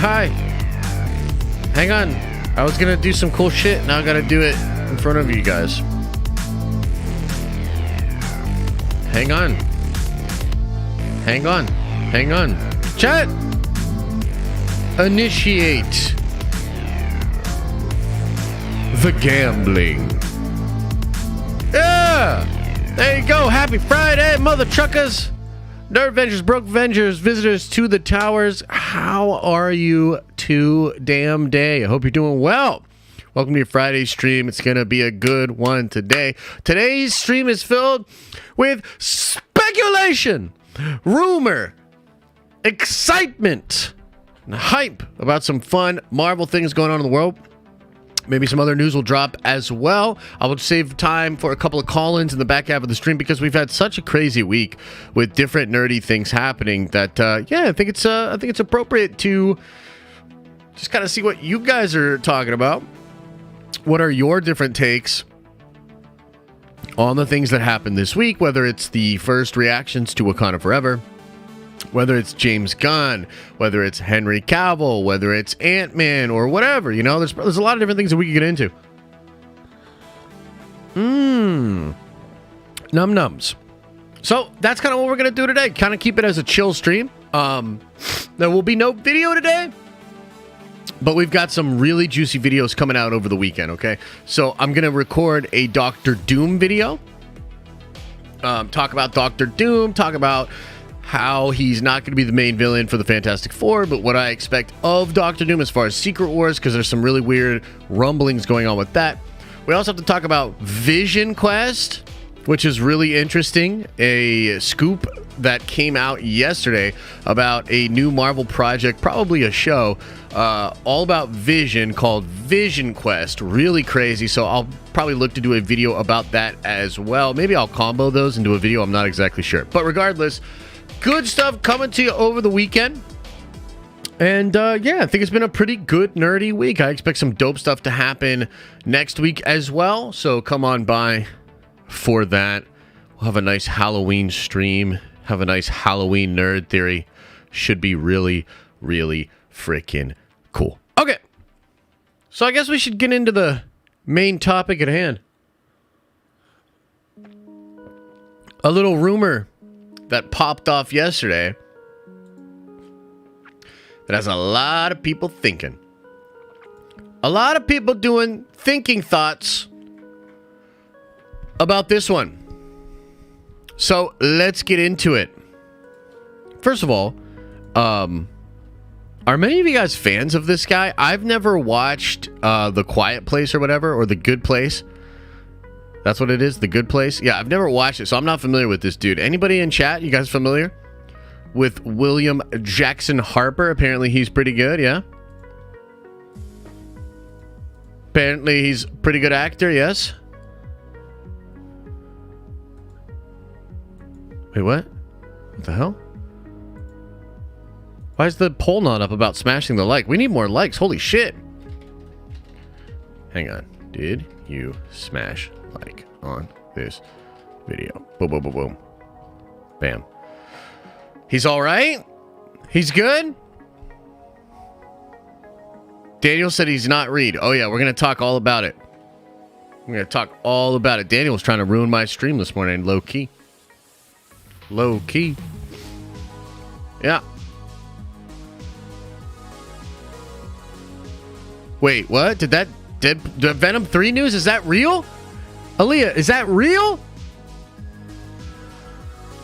Hi. Hang on. I was gonna do some cool shit. Now I gotta do it in front of you guys. Hang on. Hang on. Hang on. Chat! Initiate the gambling. Yeah! There you go. Happy Friday, mother truckers. Nerd Vengers, Broke Vengers, visitors to the towers. How are you today? I hope you're doing well. Welcome to your Friday stream. It's going to be a good one today. Today's stream is filled with speculation, rumor, excitement, and hype about some fun Marvel things going on in the world. Maybe some other news will drop as well. I will save time for a couple of call-ins in the back half of the stream because we've had such a crazy week with different nerdy things happening that, yeah, I think it's appropriate to just kind of see what you guys are talking about. What are your different takes on the things that happened this week, whether it's the first reactions to Wakanda Forever, whether it's James Gunn, whether it's Henry Cavill, whether it's Ant-Man or whatever, you know, there's a lot of different things that we can get into. Num-nums. So that's kind of what we're going to do today. Kind of keep it as a chill stream. There will be no video today, but we've got some really juicy videos coming out over the weekend, okay? So I'm going to record a Doctor Doom video. Talk about Doctor Doom, talk about how he's not going to be the main villain for the Fantastic Four, but what I expect of Doctor Doom as far as Secret Wars, because there's some really weird rumblings going on with that. We also have to talk about Vision Quest, which is really interesting. A scoop that came out yesterday about a new Marvel project, probably a show, all about Vision called Vision Quest. Really crazy. So I'll probably look to do a video about that as well. Maybe I'll combo those into a video. I'm not exactly sure. But regardless, good stuff coming to you over the weekend. And yeah, I think it's been a pretty good nerdy week. I expect some dope stuff to happen next week as well. So come on by for that. We'll have a nice Halloween stream. Have a nice Halloween nerd theory. Should be really, really freaking cool. Okay. So I guess we should get into the main topic at hand. A little rumor that popped off yesterday that has a lot of people thinking. A lot of people doing thinking thoughts about this one. So let's get into it. First of all, are many of you guys fans of this guy? I've never watched The Quiet Place or whatever, or The Good Place. That's what it is, The Good Place? Yeah, I've never watched it, so I'm not familiar with this dude. Anybody in chat, you guys familiar with William Jackson Harper? Apparently he's pretty good, yeah? Apparently he's a pretty good actor, yes? Wait, what? What the hell? Why is the poll not up about smashing the like? We need more likes, holy shit. Hang on, did you smash like on this video? Boom, boom, boom, boom. Bam. He's all right? He's good? Daniel said he's not read. Oh yeah, we're going to talk all about it. We're going to talk all about it. Daniel was trying to ruin my stream this morning, low key. Low key. Yeah. Wait, what? Did the Venom 3 news, is that real? Aaliyah, is that real?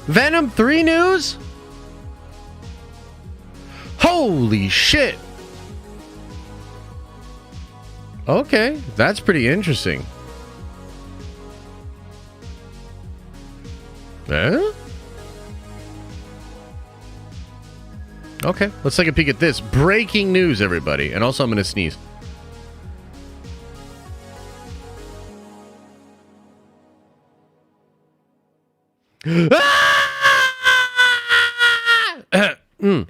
Venom 3 news? Holy shit. Okay, that's pretty interesting. Huh? Okay, let's take a peek at this. Breaking news, everybody. And also I'm going to sneeze.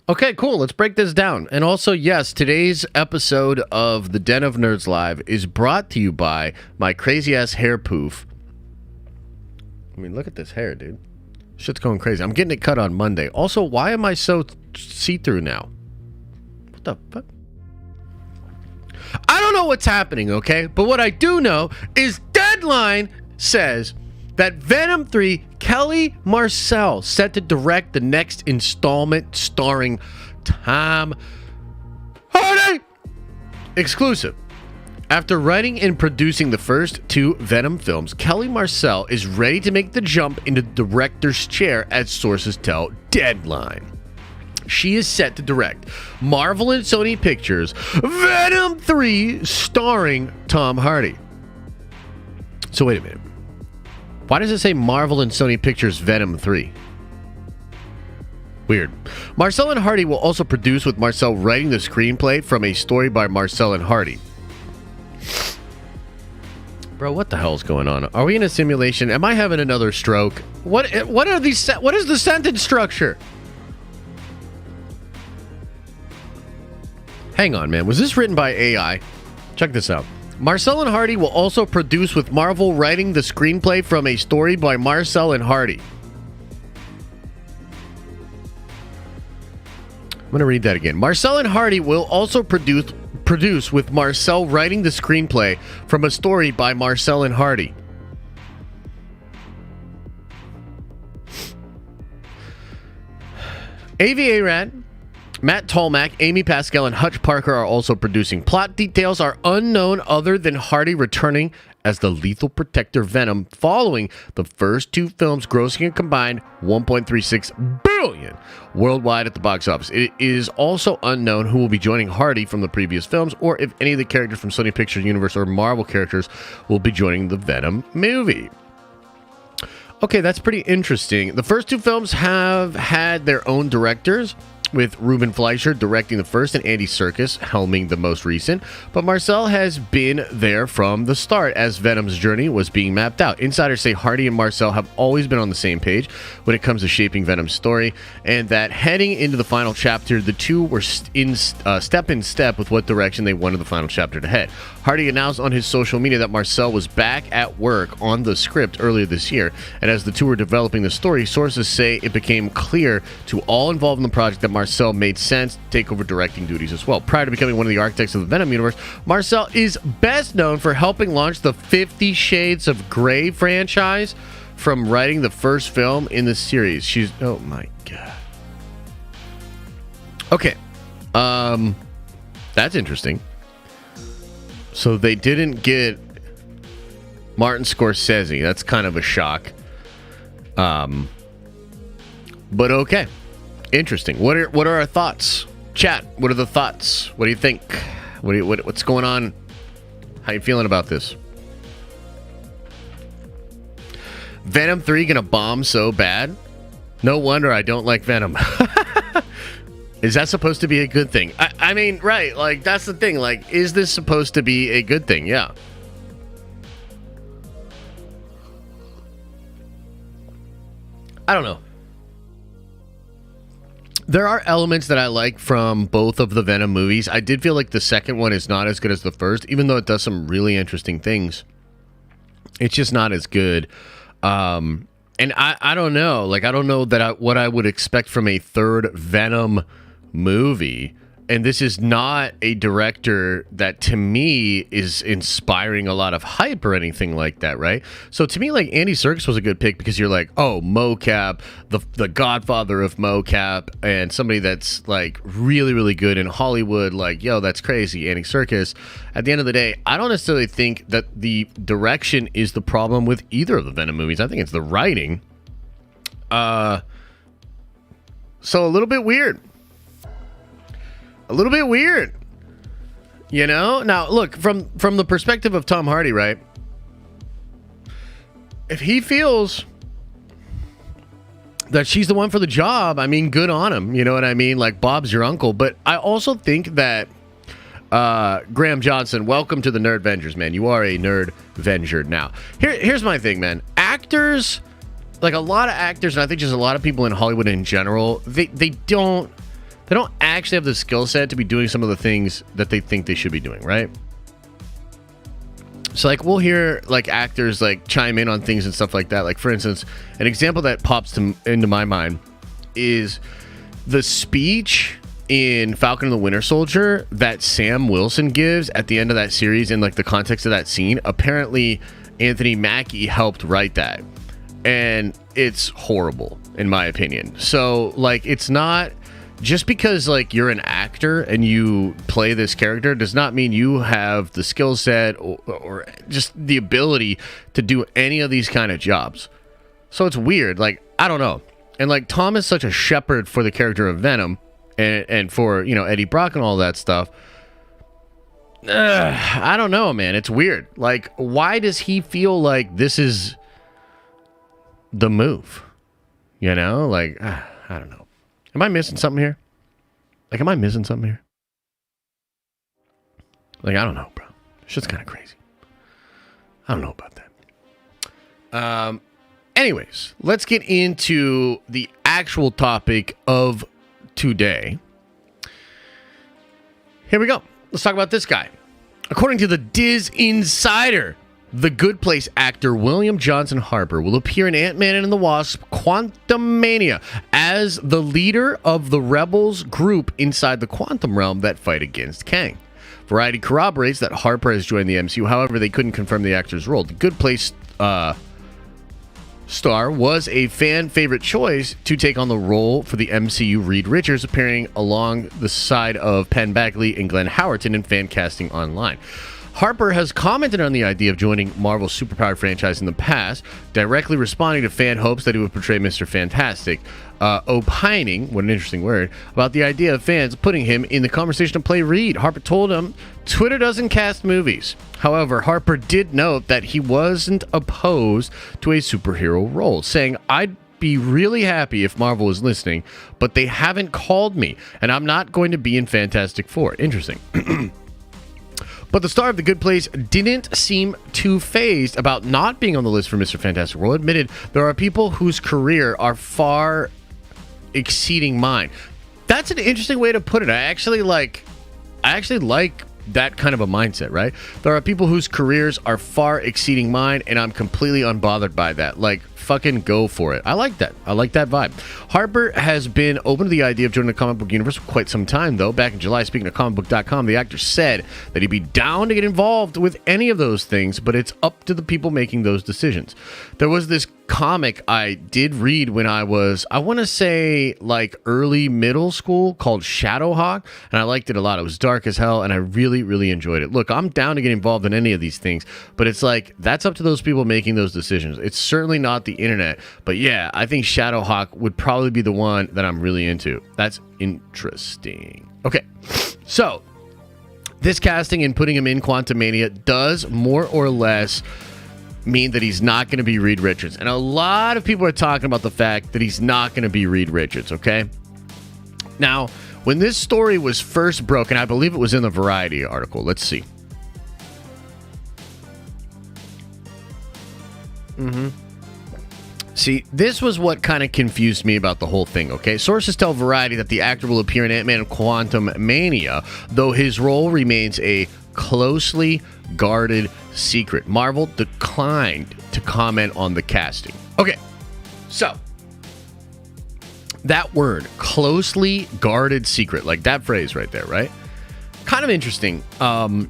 Okay, cool. Let's break this down. And also, yes, today's episode of the Den of Nerds Live is brought to you by my crazy-ass hair poof. I mean, look at this hair, dude. Shit's going crazy. I'm getting it cut on Monday. Also, why am I so see-through now? What the fuck? don't know what's happening, okay? But what I do know is Deadline says that Venom 3, Kelly Marcel set to direct the next installment starring Tom Hardy. Exclusive. After writing and producing the first 2 Venom films, Kelly Marcel is ready to make the jump into the director's chair, as sources tell Deadline. She is set to direct Marvel and Sony Pictures' Venom 3 starring Tom Hardy. So wait a minute. Why does it say Marvel and Sony Pictures Venom 3? Weird. Marcel and Hardy will also produce, with Marcel writing the screenplay from a story by Marcel and Hardy. Bro, what the hell's going on? Are we in a simulation? Am I having another stroke? What are these? What is the sentence structure? Hang on, man. Was this written by AI? Check this out. Marcel and Hardy will also produce, with Marvel writing the screenplay from a story by Marcel and Hardy. I'm going to read that again. Marcel and Hardy will also produce with Marcel writing the screenplay from a story by Marcel and Hardy. AVA RANN, Matt Tolmack, Amy Pascal, and Hutch Parker are also producing. Plot details are unknown other than Hardy returning as the Lethal Protector Venom following the first 2 films grossing a combined $1.36 billion worldwide at the box office. It is also unknown who will be joining Hardy from the previous films, or if any of the characters from Sony Pictures Universe or Marvel characters will be joining the Venom movie. Okay, that's pretty interesting. The first 2 films have had their own directors, with Ruben Fleischer directing the first and Andy Serkis helming the most recent, but Marcel has been there from the start as Venom's journey was being mapped out. Insiders say Hardy and Marcel have always been on the same page when it comes to shaping Venom's story, and that heading into the final chapter, the two were step in step with what direction they wanted the final chapter to head. Hardy announced on his social media that Marcel was back at work on the script earlier this year, and as the two were developing the story, sources say it became clear to all involved in the project that Marcel made sense to take over directing duties as well. Prior to becoming one of the architects of the Venom universe, Marcel is best known for helping launch the 50 Shades of Grey franchise from writing the first film in the series. She's... oh my god. Okay. That's interesting. So they didn't get Martin Scorsese. That's kind of a shock. But okay. Interesting. What are our thoughts? Chat, what are the thoughts? What do you think? What's going on? How you feeling about this? Venom 3 gonna bomb so bad? No wonder I don't like Venom. Is that supposed to be a good thing? I mean, right, like, that's the thing. Like, is this supposed to be a good thing? Yeah. I don't know. There are elements that I like from both of the Venom movies. I did feel like the second one is not as good as the first, even though it does some really interesting things. It's just not as good. And I don't know. Like, I don't know that what I would expect from a third Venom movie. And this is not a director that, to me, is inspiring a lot of hype or anything like that, right? So, to me, like, Andy Serkis was a good pick because you're like, oh, mocap, the godfather of mocap, and somebody that's, like, really, really good in Hollywood. Like, yo, that's crazy, Andy Serkis. At the end of the day, I don't necessarily think that the direction is the problem with either of the Venom movies. I think it's the writing. So, a little bit weird. A little bit weird, you know? Now, look, from the perspective of Tom Hardy, right? If he feels that she's the one for the job, I mean, good on him. You know what I mean? Like, Bob's your uncle. But I also think that Graham Johnson, welcome to the Nerd Vengers, man. You are a Nerd Venger now. Here's my thing, man. Actors, like a lot of actors, and I think just a lot of people in Hollywood in general, they don't actually have the skill set to be doing some of the things that they think they should be doing, right? So, like, we'll hear, like, actors, like, chime in on things and stuff like that. Like, for instance, an example that pops into my mind is the speech in Falcon and the Winter Soldier that Sam Wilson gives at the end of that series in like the context of that scene, apparently Anthony Mackie helped write that. And it's horrible, in my opinion. So, like, it's not... Just because, like, you're an actor and you play this character does not mean you have the skill set or just the ability to do any of these kind of jobs. So it's weird. Like, I don't know. And, like, Tom is such a shepherd for the character of Venom and for, you know, Eddie Brock and all that stuff. I don't know, man. It's weird. Like, why does he feel like this is the move? You know? Like, I don't know. Am I missing something here? Like, am I missing something here? Like, I don't know, bro. It's just kind of crazy. I don't know about that. Anyways, let's get into the actual topic of today. Here we go. Let's talk about this guy. According to the Diz Insider, The Good Place actor William Jackson Harper will appear in Ant-Man and the Wasp: Quantumania as the leader of the Rebels group inside the quantum realm that fight against Kang. Variety corroborates that Harper has joined the MCU. However, they couldn't confirm the actor's role. The Good Place star was a fan favorite choice to take on the role for the MCU. Reed Richards appearing along the side of Penn Badgley and Glenn Howerton in fan casting online. Harper has commented on the idea of joining Marvel's superpowered franchise in the past, directly responding to fan hopes that he would portray Mr. Fantastic, opining, what an interesting word, about the idea of fans putting him in the conversation to play Reed. Harper told him, Twitter doesn't cast movies. However, Harper did note that he wasn't opposed to a superhero role, saying, I'd be really happy if Marvel was listening, but they haven't called me, and I'm not going to be in Fantastic Four. Interesting. But the star of The Good Place didn't seem too fazed about not being on the list for Mr. Fantastic World. Admitted there are people whose career are far exceeding mine. That's an interesting way to put it. I actually like that kind of a mindset, right? There are people whose careers are far exceeding mine, and I'm completely unbothered by that. Like, fucking go for it. I like that. I like that vibe. Harper has been open to the idea of joining the comic book universe for quite some time, though. Back in July, speaking to comicbook.com, the actor said that he'd be down to get involved with any of those things, but it's up to the people making those decisions. There was this comic I did read when I was, I want to say, like early middle school, called Shadowhawk, and I liked it a lot. It was dark as hell, and I really, really enjoyed it. Look, I'm down to get involved in any of these things, but it's like, that's up to those people making those decisions. It's certainly not the internet, but yeah, I think Shadowhawk would probably be the one that I'm really into. That's interesting. Okay, so this casting and putting him in Quantumania does more or less mean that he's not going to be Reed Richards. And a lot of people are talking about the fact that he's not going to be Reed Richards, okay? Now, when this story was first broken, I believe it was in the Variety article. Let's see. See, this was what kind of confused me about the whole thing, okay? Sources tell Variety that the actor will appear in Ant-Man and Quantumania, though his role remains a closely guarded secret. Marvel declined to comment on the casting. Okay, so that word, closely guarded secret, like that phrase right there, right? Kind of interesting. To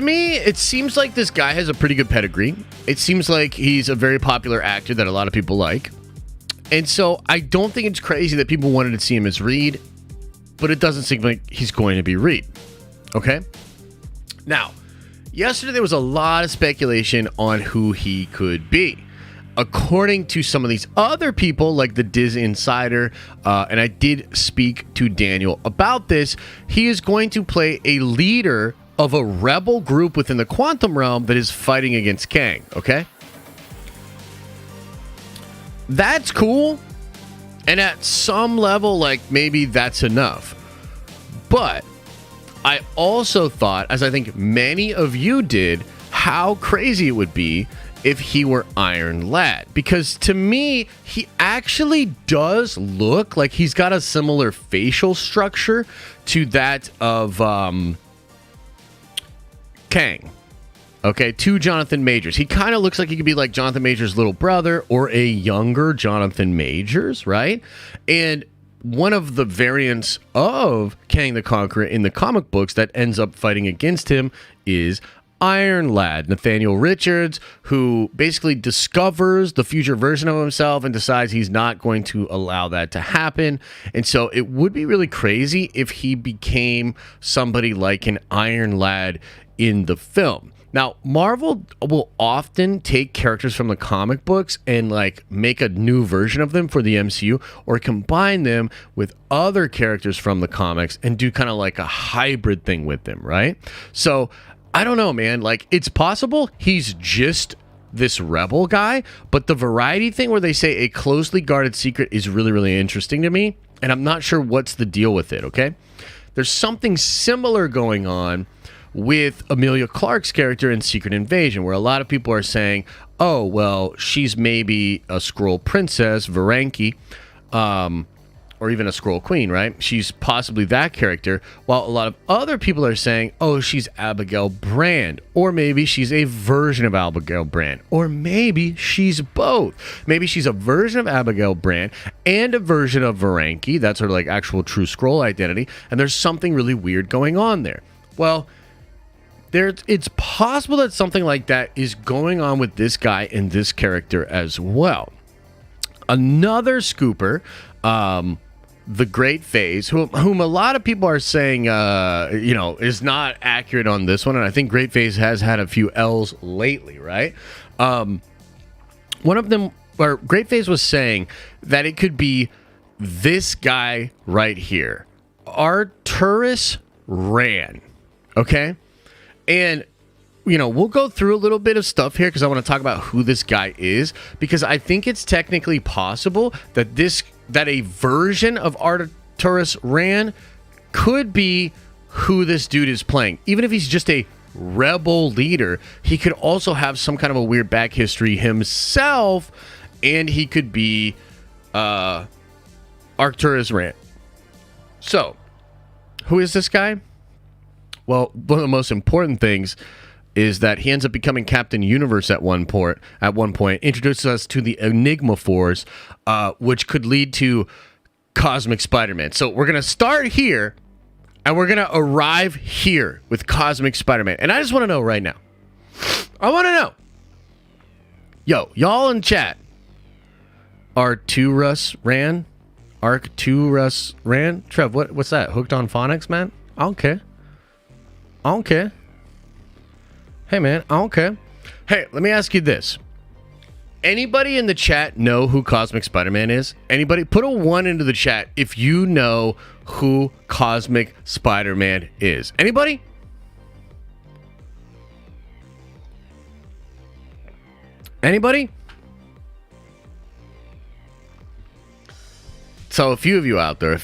me, it seems like this guy has a pretty good pedigree. It seems like he's a very popular actor that a lot of people like. And so I don't think it's crazy that people wanted to see him as Reed, but it doesn't seem like he's going to be Reed. Okay? Now, yesterday there was a lot of speculation on who he could be. According to some of these other people, like the Diz Insider, and I did speak to Daniel about this, he is going to play a leader of a rebel group within the quantum realm that is fighting against Kang, okay? That's cool. And at some level, like, maybe that's enough. But I also thought, as I think many of you did, how crazy it would be if he were Iron Lad. Because to me, he actually does look like he's got a similar facial structure to that of Kang. Okay, to Jonathan Majors. He kind of looks like he could be like Jonathan Majors' little brother or a younger Jonathan Majors, right? And one of the variants of Kang the Conqueror in the comic books that ends up fighting against him is Iron Lad, Nathaniel Richards, who basically discovers the future version of himself and decides he's not going to allow that to happen. And so it would be really crazy if he became somebody like an Iron Lad in the film. Now, Marvel will often take characters from the comic books and like make a new version of them for the MCU, or combine them with other characters from the comics and do kind of like a hybrid thing with them, right? So I don't know, man. Like, it's possible he's just this rebel guy, but the variety thing where they say a closely guarded secret is really, really interesting to me, and I'm not sure what's the deal with it, okay? There's something similar going on with Emilia Clarke's character in Secret Invasion, where a lot of people are saying, oh, well, she's maybe a Skrull princess, Varanki, or even a Skrull queen, right? She's possibly that character, while a lot of other people are saying, oh, she's Abigail Brand, or maybe she's a version of Abigail Brand, or maybe she's both. Maybe she's a version of Abigail Brand and a version of Varanki. That's her like actual true Skrull identity, and there's something really weird going on there. Well, it's possible that something like that is going on with this guy and this character as well. Another scooper, the Great Phase, whom a lot of people are saying, is not accurate on this one, and I think Great Phase has had a few L's lately, right? One of them, or Great Phase was saying that it could be this guy right here, ARCTUSRUS RANN, okay? And, we'll go through a little bit of stuff here because I want to talk about who this guy is, because I think it's technically possible that a version of ARCTUSRUS RANN could be who this dude is playing. Even if he's just a rebel leader, he could also have some kind of a weird back history himself, and he could be ARCTUSRUS RANN. So, who is this guy? Well, one of the most important things is that he ends up becoming Captain Universe at one point, introduces us to the Enigma Force, which could lead to Cosmic Spider-Man. So we're going to start here, and we're going to arrive here with Cosmic Spider-Man. And I just want to know right now. I want to know. Yo, y'all in chat. ARCTUSRUS RANN? ARCTUSRUS RANN? Trev, what's that? Hooked on phonics, man? I don't care. Hey, man, I don't care. Hey, let me ask you this. Anybody in the chat know who Cosmic Spider-Man is? Anybody? Put a 1 into the chat if you know who Cosmic Spider-Man is. Anybody? Anybody? So a few of you out there.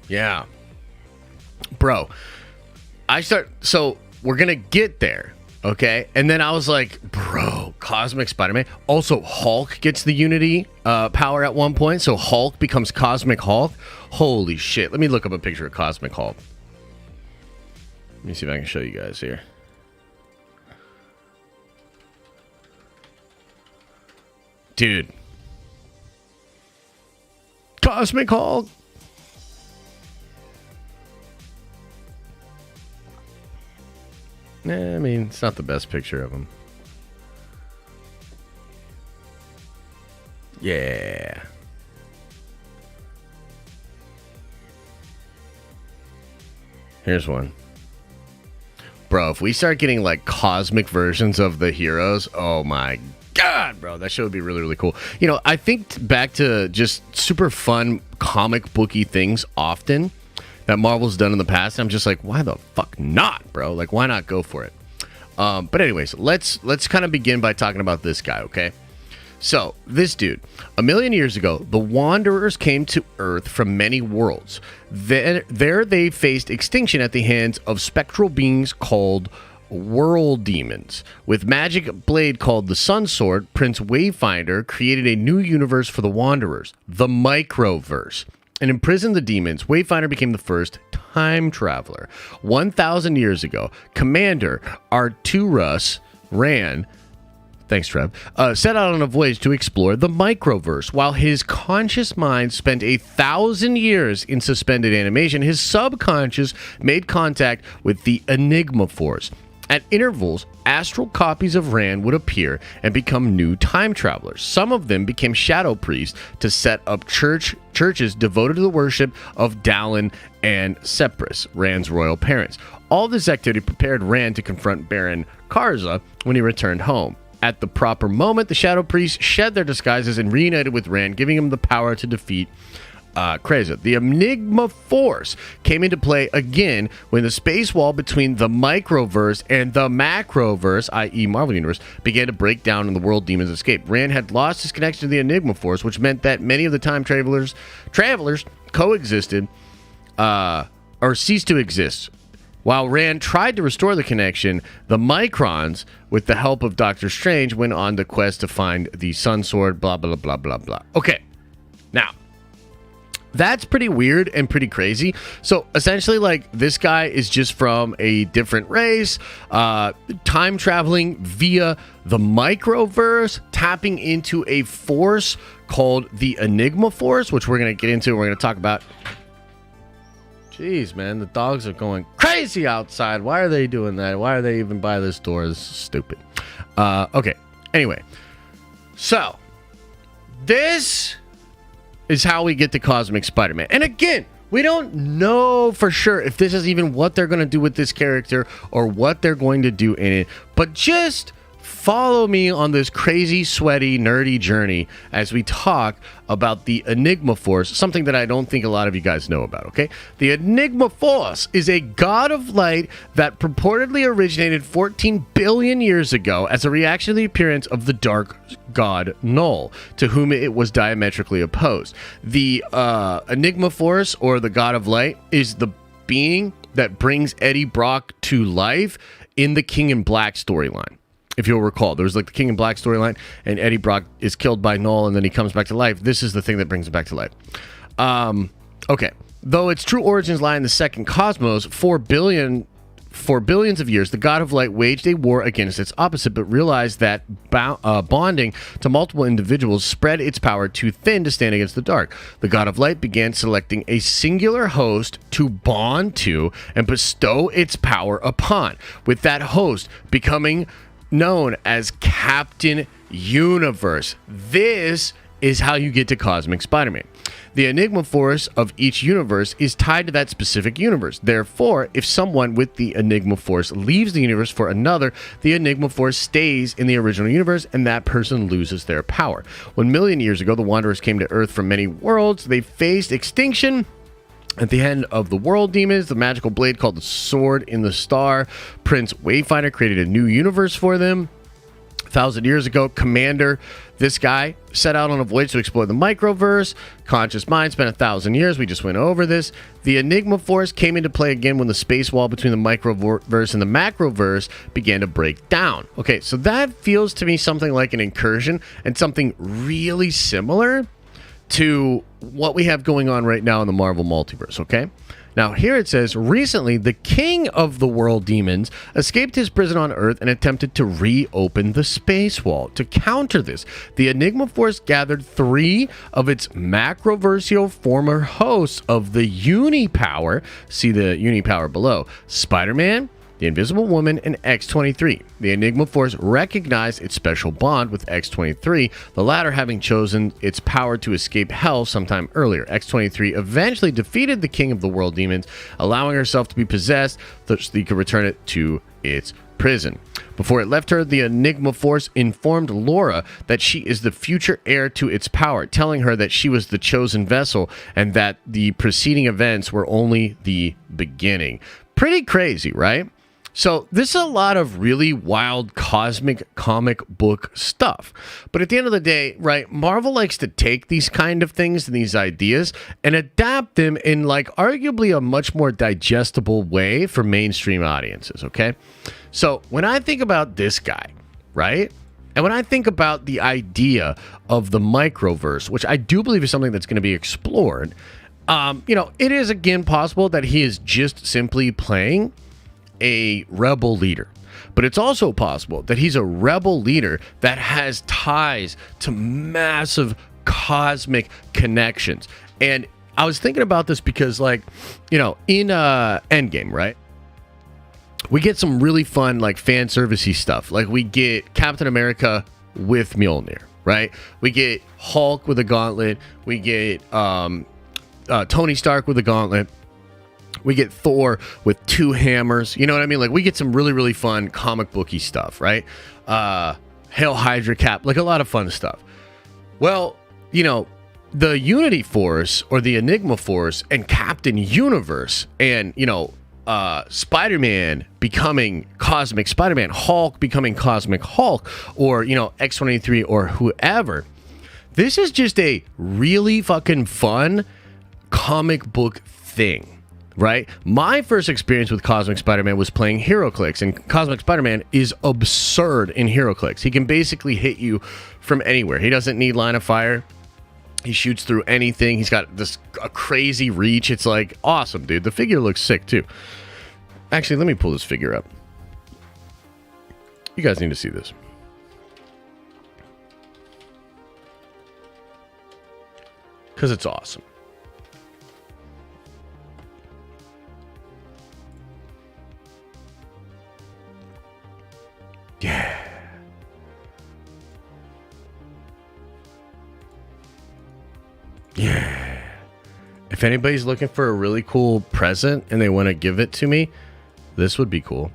Yeah. Bro. So we're going to get there, okay? And then I was like, bro, Cosmic Spider-Man. Also, Hulk gets the Unity power at one point, so Hulk becomes Cosmic Hulk. Holy shit. Let me look up a picture of Cosmic Hulk. Let me see if I can show you guys here. Dude. Cosmic Hulk. I mean, it's not the best picture of him. Yeah. Here's one. Bro, if we start getting like cosmic versions of the heroes, oh my God, bro, that shit would be really, really cool. I think back to just super fun comic booky things often that Marvel's done in the past. I'm just like, why the fuck not, bro? Like, why not go for it? But anyways, let's kind of begin by talking about this guy, okay? So, this dude, 1 million years ago, the Wanderers came to Earth from many worlds. There they faced extinction at the hands of spectral beings called world demons. With magic blade called the Sun Sword, Prince Wayfinder created a new universe for the Wanderers, the Microverse, and imprisoned the demons. Wayfinder became the first time traveler. 1,000 years ago, Commander ARCTUSRUS RANN Thanks, Trev. Set out on a voyage to explore the microverse. While his conscious mind spent 1,000 years in suspended animation, his subconscious made contact with the Enigma Force. At intervals, astral copies of RANN would appear and become new time travelers. Some of them became shadow priests to set up churches devoted to the worship of Dallin and Sepris, RANN's royal parents. All this activity prepared RANN to confront Baron Karza when he returned home. At the proper moment, the shadow priests shed their disguises and reunited with RANN, giving him the power to defeat Kreza. The Enigma Force came into play again when the space wall between the microverse and the macroverse, i.e. Marvel Universe, began to break down and the world demons escaped. RANN had lost his connection to the Enigma Force, which meant that many of the time travelers coexisted or ceased to exist. While RANN tried to restore the connection, the Microns, with the help of Doctor Strange, went on the quest to find the Sun Sword, blah, blah, blah, blah, blah. Okay, now, that's pretty weird and pretty crazy. So essentially, like, this guy is just from a different race, time traveling via the microverse, tapping into a force called the Enigma Force, which we're going to get into. We're going to talk about. Jeez, man, the dogs are going crazy outside. Why are they doing that? Why are they even by this door? This is stupid. Okay, anyway. So, this is how we get to Cosmic Spider-Man. And again, we don't know for sure if this is even what they're going to do with this character or what they're going to do in it. But just follow me on this crazy, sweaty, nerdy journey as we talk about the Enigma Force, something that I don't think a lot of you guys know about, okay? The Enigma Force is a god of light that purportedly originated 14 billion years ago as a reaction to the appearance of the dark god Null, to whom it was diametrically opposed. The Enigma Force, or the god of light, is the being that brings Eddie Brock to life in the King in Black storyline. If you'll recall, there was like the King in Black storyline, and Eddie Brock is killed by Null, and then he comes back to life. This is the thing that brings him back to life. Okay. Though its true origins lie in the second cosmos, for billions of years, the God of Light waged a war against its opposite, but realized that bonding to multiple individuals spread its power too thin to stand against the dark. The God of Light began selecting a singular host to bond to and bestow its power upon, with that host becoming known as Captain Universe. This is how you get to Cosmic Spider-Man. The Enigma Force of each universe is tied to that specific universe. Therefore, if someone with the Enigma Force leaves the universe for another, the Enigma Force stays in the original universe and that person loses their power. 1 million years ago, the Wanderers came to Earth from many worlds. They faced extinction at the end of the world demons. The magical blade called the Sword in the Star, Prince Wayfinder, created a new universe for them. 1,000 years ago, Commander, this guy, set out on a voyage to explore the microverse. Conscious mind spent 1,000 years. We just went over this. The Enigma Force came into play again when the space wall between the microverse and the macroverse began to break down. Okay, so that feels to me something like an incursion and something really similar to what we have going on right now in the Marvel Multiverse, okay? Now, here it says, recently, the king of the world demons escaped his prison on Earth and attempted to reopen the space wall. To counter this, the Enigma Force gathered 3 of its macroversial former hosts of the Unipower, see the Unipower below, Spider-Man, the Invisible Woman, and X-23. The Enigma Force recognized its special bond with X-23, the latter having chosen its power to escape hell sometime earlier. X-23 eventually defeated the King of the World Demons, allowing herself to be possessed so she could return it to its prison. Before it left her, the Enigma Force informed Laura that she is the future heir to its power, telling her that she was the chosen vessel and that the preceding events were only the beginning. Pretty crazy, right? So this is a lot of really wild cosmic comic book stuff. But at the end of the day, right, Marvel likes to take these kind of things and these ideas and adapt them in like arguably a much more digestible way for mainstream audiences, okay? So when I think about this guy, right, and when I think about the idea of the microverse, which I do believe is something that's going to be explored, it is again possible that he is just simply playing a rebel leader. But it's also possible that he's a rebel leader that has ties to massive cosmic connections. And I was thinking about this because, like, you know, in Endgame, right? We get some really fun, like, fan servicey stuff. Like, we get Captain America with Mjolnir, right? We get Hulk with a gauntlet. We get Tony Stark with a gauntlet. We get Thor with 2 hammers. You know what I mean? Like, we get some really, really fun comic booky stuff, right? Hail Hydra Cap, like a lot of fun stuff. Well, you know, the Unity Force or the Enigma Force and Captain Universe and, you know, Spider-Man becoming Cosmic Spider-Man, Hulk becoming Cosmic Hulk, or, you know, X-23 or whoever. This is just a really fucking fun comic book thing. Right? My first experience with Cosmic Spider-Man was playing HeroClix, and Cosmic Spider-Man is absurd in HeroClix. He can basically hit you from anywhere. He doesn't need line of fire. He shoots through anything. He's got this a crazy reach. It's like awesome, dude. The figure looks sick too. Actually, let me pull this figure up. You guys need to see this. Because it's awesome. Yeah. Yeah. If anybody's looking for a really cool present and they want to give it to me, this would be cool.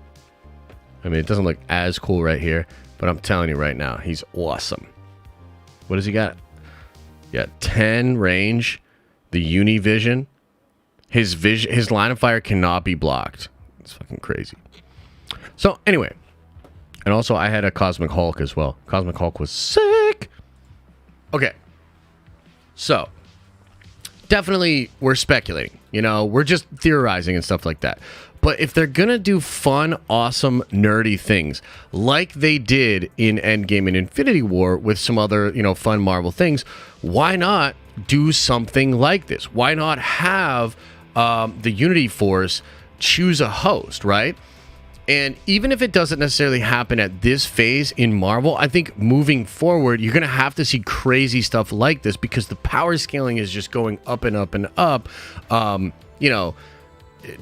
I mean, it doesn't look as cool right here, but I'm telling you right now, he's awesome. What does he got? Yeah, 10 range, the Univision. His line of fire cannot be blocked. It's fucking crazy. So anyway, and also I had a Cosmic Hulk as well. Cosmic Hulk was sick. Okay. So, definitely we're speculating. You know, we're just theorizing and stuff like that. But if they're going to do fun, awesome, nerdy things like they did in Endgame and Infinity War with some other, you know, fun Marvel things, why not do something like this? Why not have the Unity Force choose a host, right? And even if it doesn't necessarily happen at this phase in Marvel, I think moving forward, you're going to have to see crazy stuff like this because the power scaling is just going up and up and up. You know,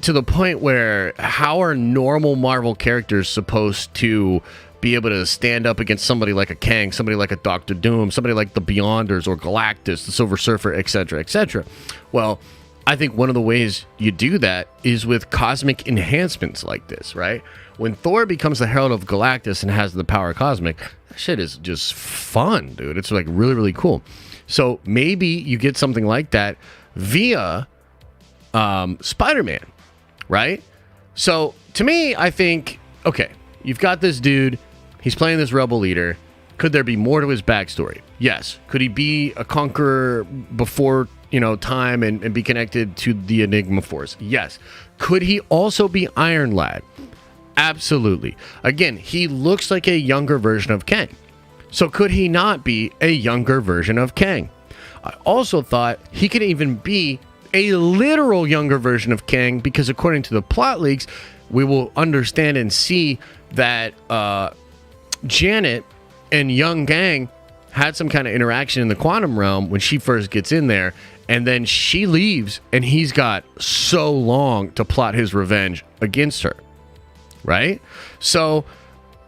to the point where how are normal Marvel characters supposed to be able to stand up against somebody like a Kang, somebody like a Doctor Doom, somebody like the Beyonders or Galactus, the Silver Surfer, etc., etc.? Well, I think one of the ways you do that is with cosmic enhancements like this, right? When Thor becomes the Herald of Galactus and has the power cosmic, that shit is just fun, dude. It's like really, really cool. So maybe you get something like that via Spider-Man, right? So to me, I think, okay, you've got this dude. He's playing this rebel leader. Could there be more to his backstory? Yes. Could he be a conqueror before, you know, time and be connected to the Enigma Force? Yes. Could he also be Iron Lad? Absolutely. Again, he looks like a younger version of Kang. So could he not be a younger version of Kang? I also thought he could even be a literal younger version of Kang because according to the plot leaks, we will understand and see that Janet and young Kang had some kind of interaction in the quantum realm when she first gets in there, and then she leaves and he's got so long to plot his revenge against her, right? So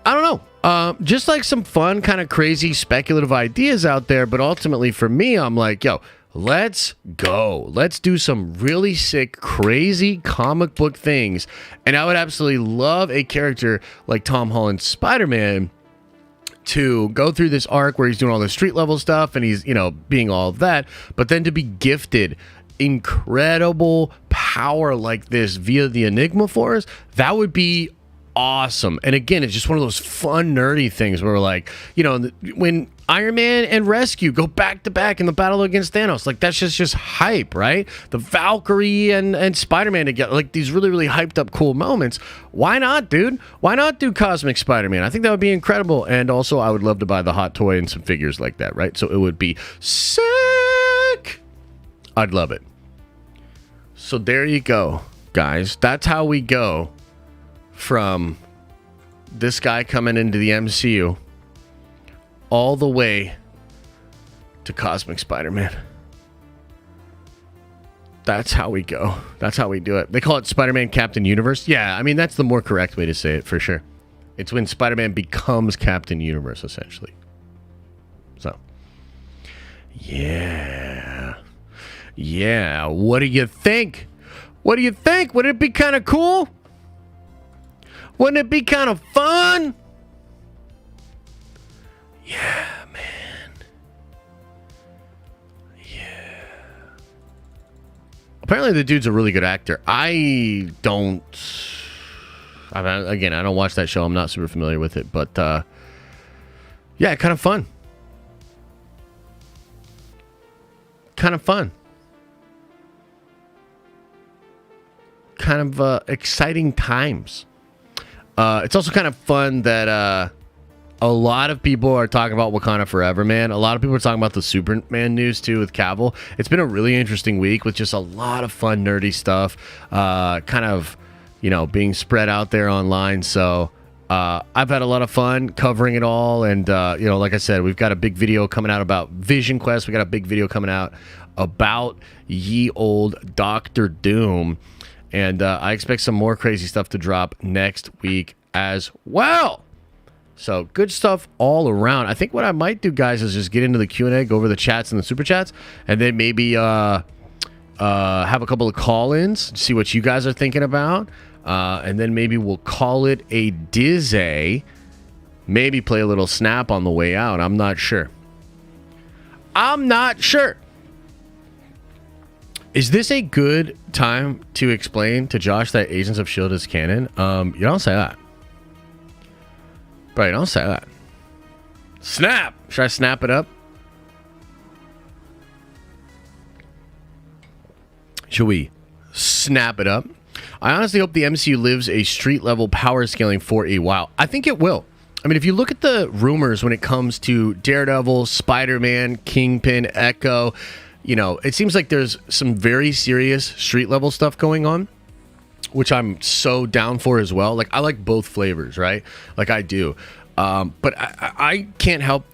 I don't know, just like some fun kind of crazy speculative ideas out there, but ultimately for me, I'm like, yo, let's go. Let's do some really sick, crazy comic book things. And I would absolutely love a character like Tom Holland's Spider-Man to go through this arc where he's doing all the street level stuff and he's, you know, being all of that, but then to be gifted incredible power like this via the Enigma Force, that would be awesome. And again, it's just one of those fun nerdy things where like, you know, when Iron Man and Rescue go back to back in the battle against Thanos, like that's just hype, right? The Valkyrie and Spider-Man together, like these really, really hyped up cool moments. Why not, dude? Why not do Cosmic Spider-Man? I think that would be incredible. And also I would love to buy the hot toy and some figures like that, right? So it would be sick. I'd love it. So there you go, guys. That's how we go from this guy coming into the MCU all the way to Cosmic Spider-Man. That's how we go. That's how we do it. They call it Spider-Man Captain Universe. Yeah, I mean, that's the more correct way to say it, for sure. It's when Spider-Man becomes Captain Universe, essentially. So, yeah. Yeah, what do you think? What do you think? Would it be kind of cool? Wouldn't it be kind of fun? Yeah, man. Yeah. Apparently the dude's a really good actor. I don't watch that show. I'm not super familiar with it, but yeah, kind of fun. Kind of fun. Kind of exciting times. It's also kind of fun that a lot of people are talking about Wakanda Forever, man. A lot of people are talking about the Superman news, too, with Cavill. It's been a really interesting week with just a lot of fun, nerdy stuff kind of, being spread out there online. So I've had a lot of fun covering it all. And, like I said, we've got a big video coming out about Vision Quest. We got a big video coming out about ye old Doctor Doom. And I expect some more crazy stuff to drop next week as well. So good stuff all around. I think what I might do, guys, is just get into the Q&A, go over the chats and the super chats, and then maybe have a couple of call-ins, see what you guys are thinking about. And then maybe we'll call it a dizzy. Maybe play a little Snap on the way out. I'm not sure. Is this a good time to explain to Josh that Agents of S.H.I.E.L.D. is canon? You don't say that. Bro, you don't say that. Snap! Should I snap it up? Should we snap it up? I honestly hope the MCU lives a street-level power scaling for a while. I think it will. I mean, if you look at the rumors when it comes to Daredevil, Spider-Man, Kingpin, Echo... it seems like there's some very serious street level stuff going on, which I'm so down for as well. Like, I like both flavors, right? Like, I do. But I can't help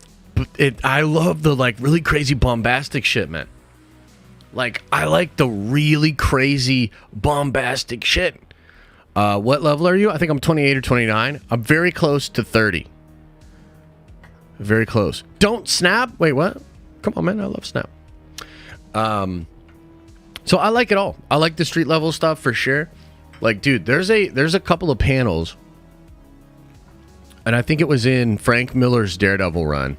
it. I love the, really crazy bombastic shit, man. Like, I like the really crazy bombastic shit. What level are you? I think I'm 28 or 29. I'm very close to 30. Very close. Don't snap. Wait, what? Come on, man. I love Snap. So I like it all. I like the street level stuff for sure. Like, dude, there's a couple of panels, and I think it was in Frank Miller's Daredevil run,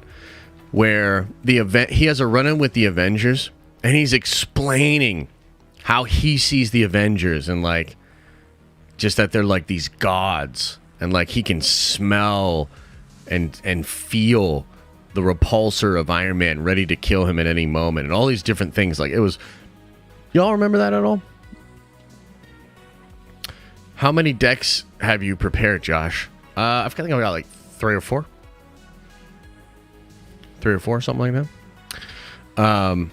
where he has a run-in with the Avengers, and he's explaining how he sees the Avengers, and just that they're like these gods, and he can smell and feel the repulsor of Iron Man ready to kill him at any moment, and all these different things. It was... Y'all remember that at all? How many decks have you prepared, Josh? I think I got 3 or 4. 3 or 4, something like that.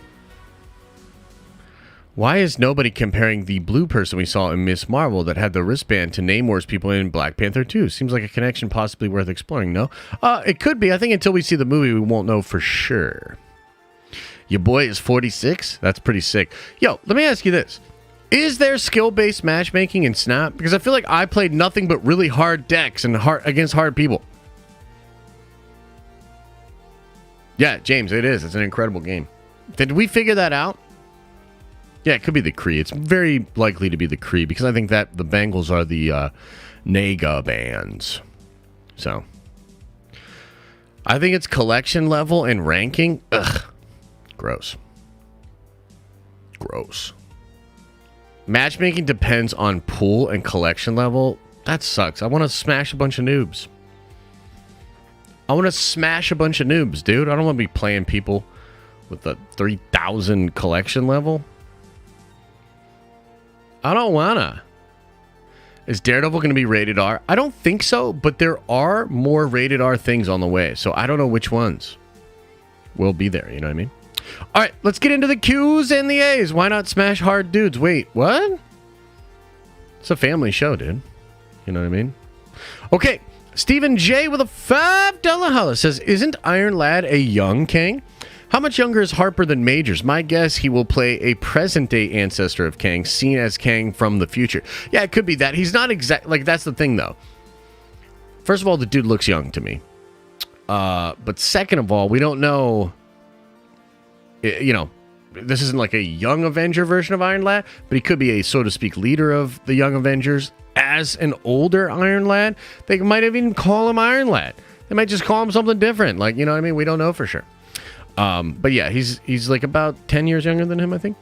Why is nobody comparing the blue person we saw in Miss Marvel that had the wristband to Namor's people in Black Panther 2? Seems like a connection possibly worth exploring, no? It could be. I think until we see the movie, we won't know for sure. Your boy is 46? That's pretty sick. Yo, let me ask you this. Is there skill-based matchmaking in Snap? Because I feel like I played nothing but really hard decks and against hard people. Yeah, James, it is. It's an incredible game. Did we figure that out? Yeah, it could be the Kree. It's very likely to be the Kree because I think that the Bengals are the Naga bands. So, I think it's collection level and ranking. Ugh. Gross. Matchmaking depends on pool and collection level. That sucks. I want to smash a bunch of noobs. Dude. I don't want to be playing people with the 3,000 collection level. I don't wanna. Is Daredevil going to be rated R? I don't think so, but there are more rated R things on the way, so I don't know which ones will be there, you know what I mean? All right, let's get into the Q's and the A's. Why not smash hard dudes? Wait, what? It's a family show, dude. You know what I mean? Okay, Stephen J with a $5 holla says, isn't Iron Lad a young Kang? How much younger is Harper than Majors? My guess he will play a present-day ancestor of Kang, seen as Kang from the future. Yeah, it could be that. He's not exact. Like, that's the thing, though. First of all, the dude looks young to me. But second of all, we don't know. You know, this isn't like a young Avenger version of Iron Lad, but he could be a, so to speak, leader of the Young Avengers as an older Iron Lad. They might even call him Iron Lad. They might just call him something different. Like, you know what I mean? We don't know for sure. But yeah, he's like about 10 years younger than him, I think.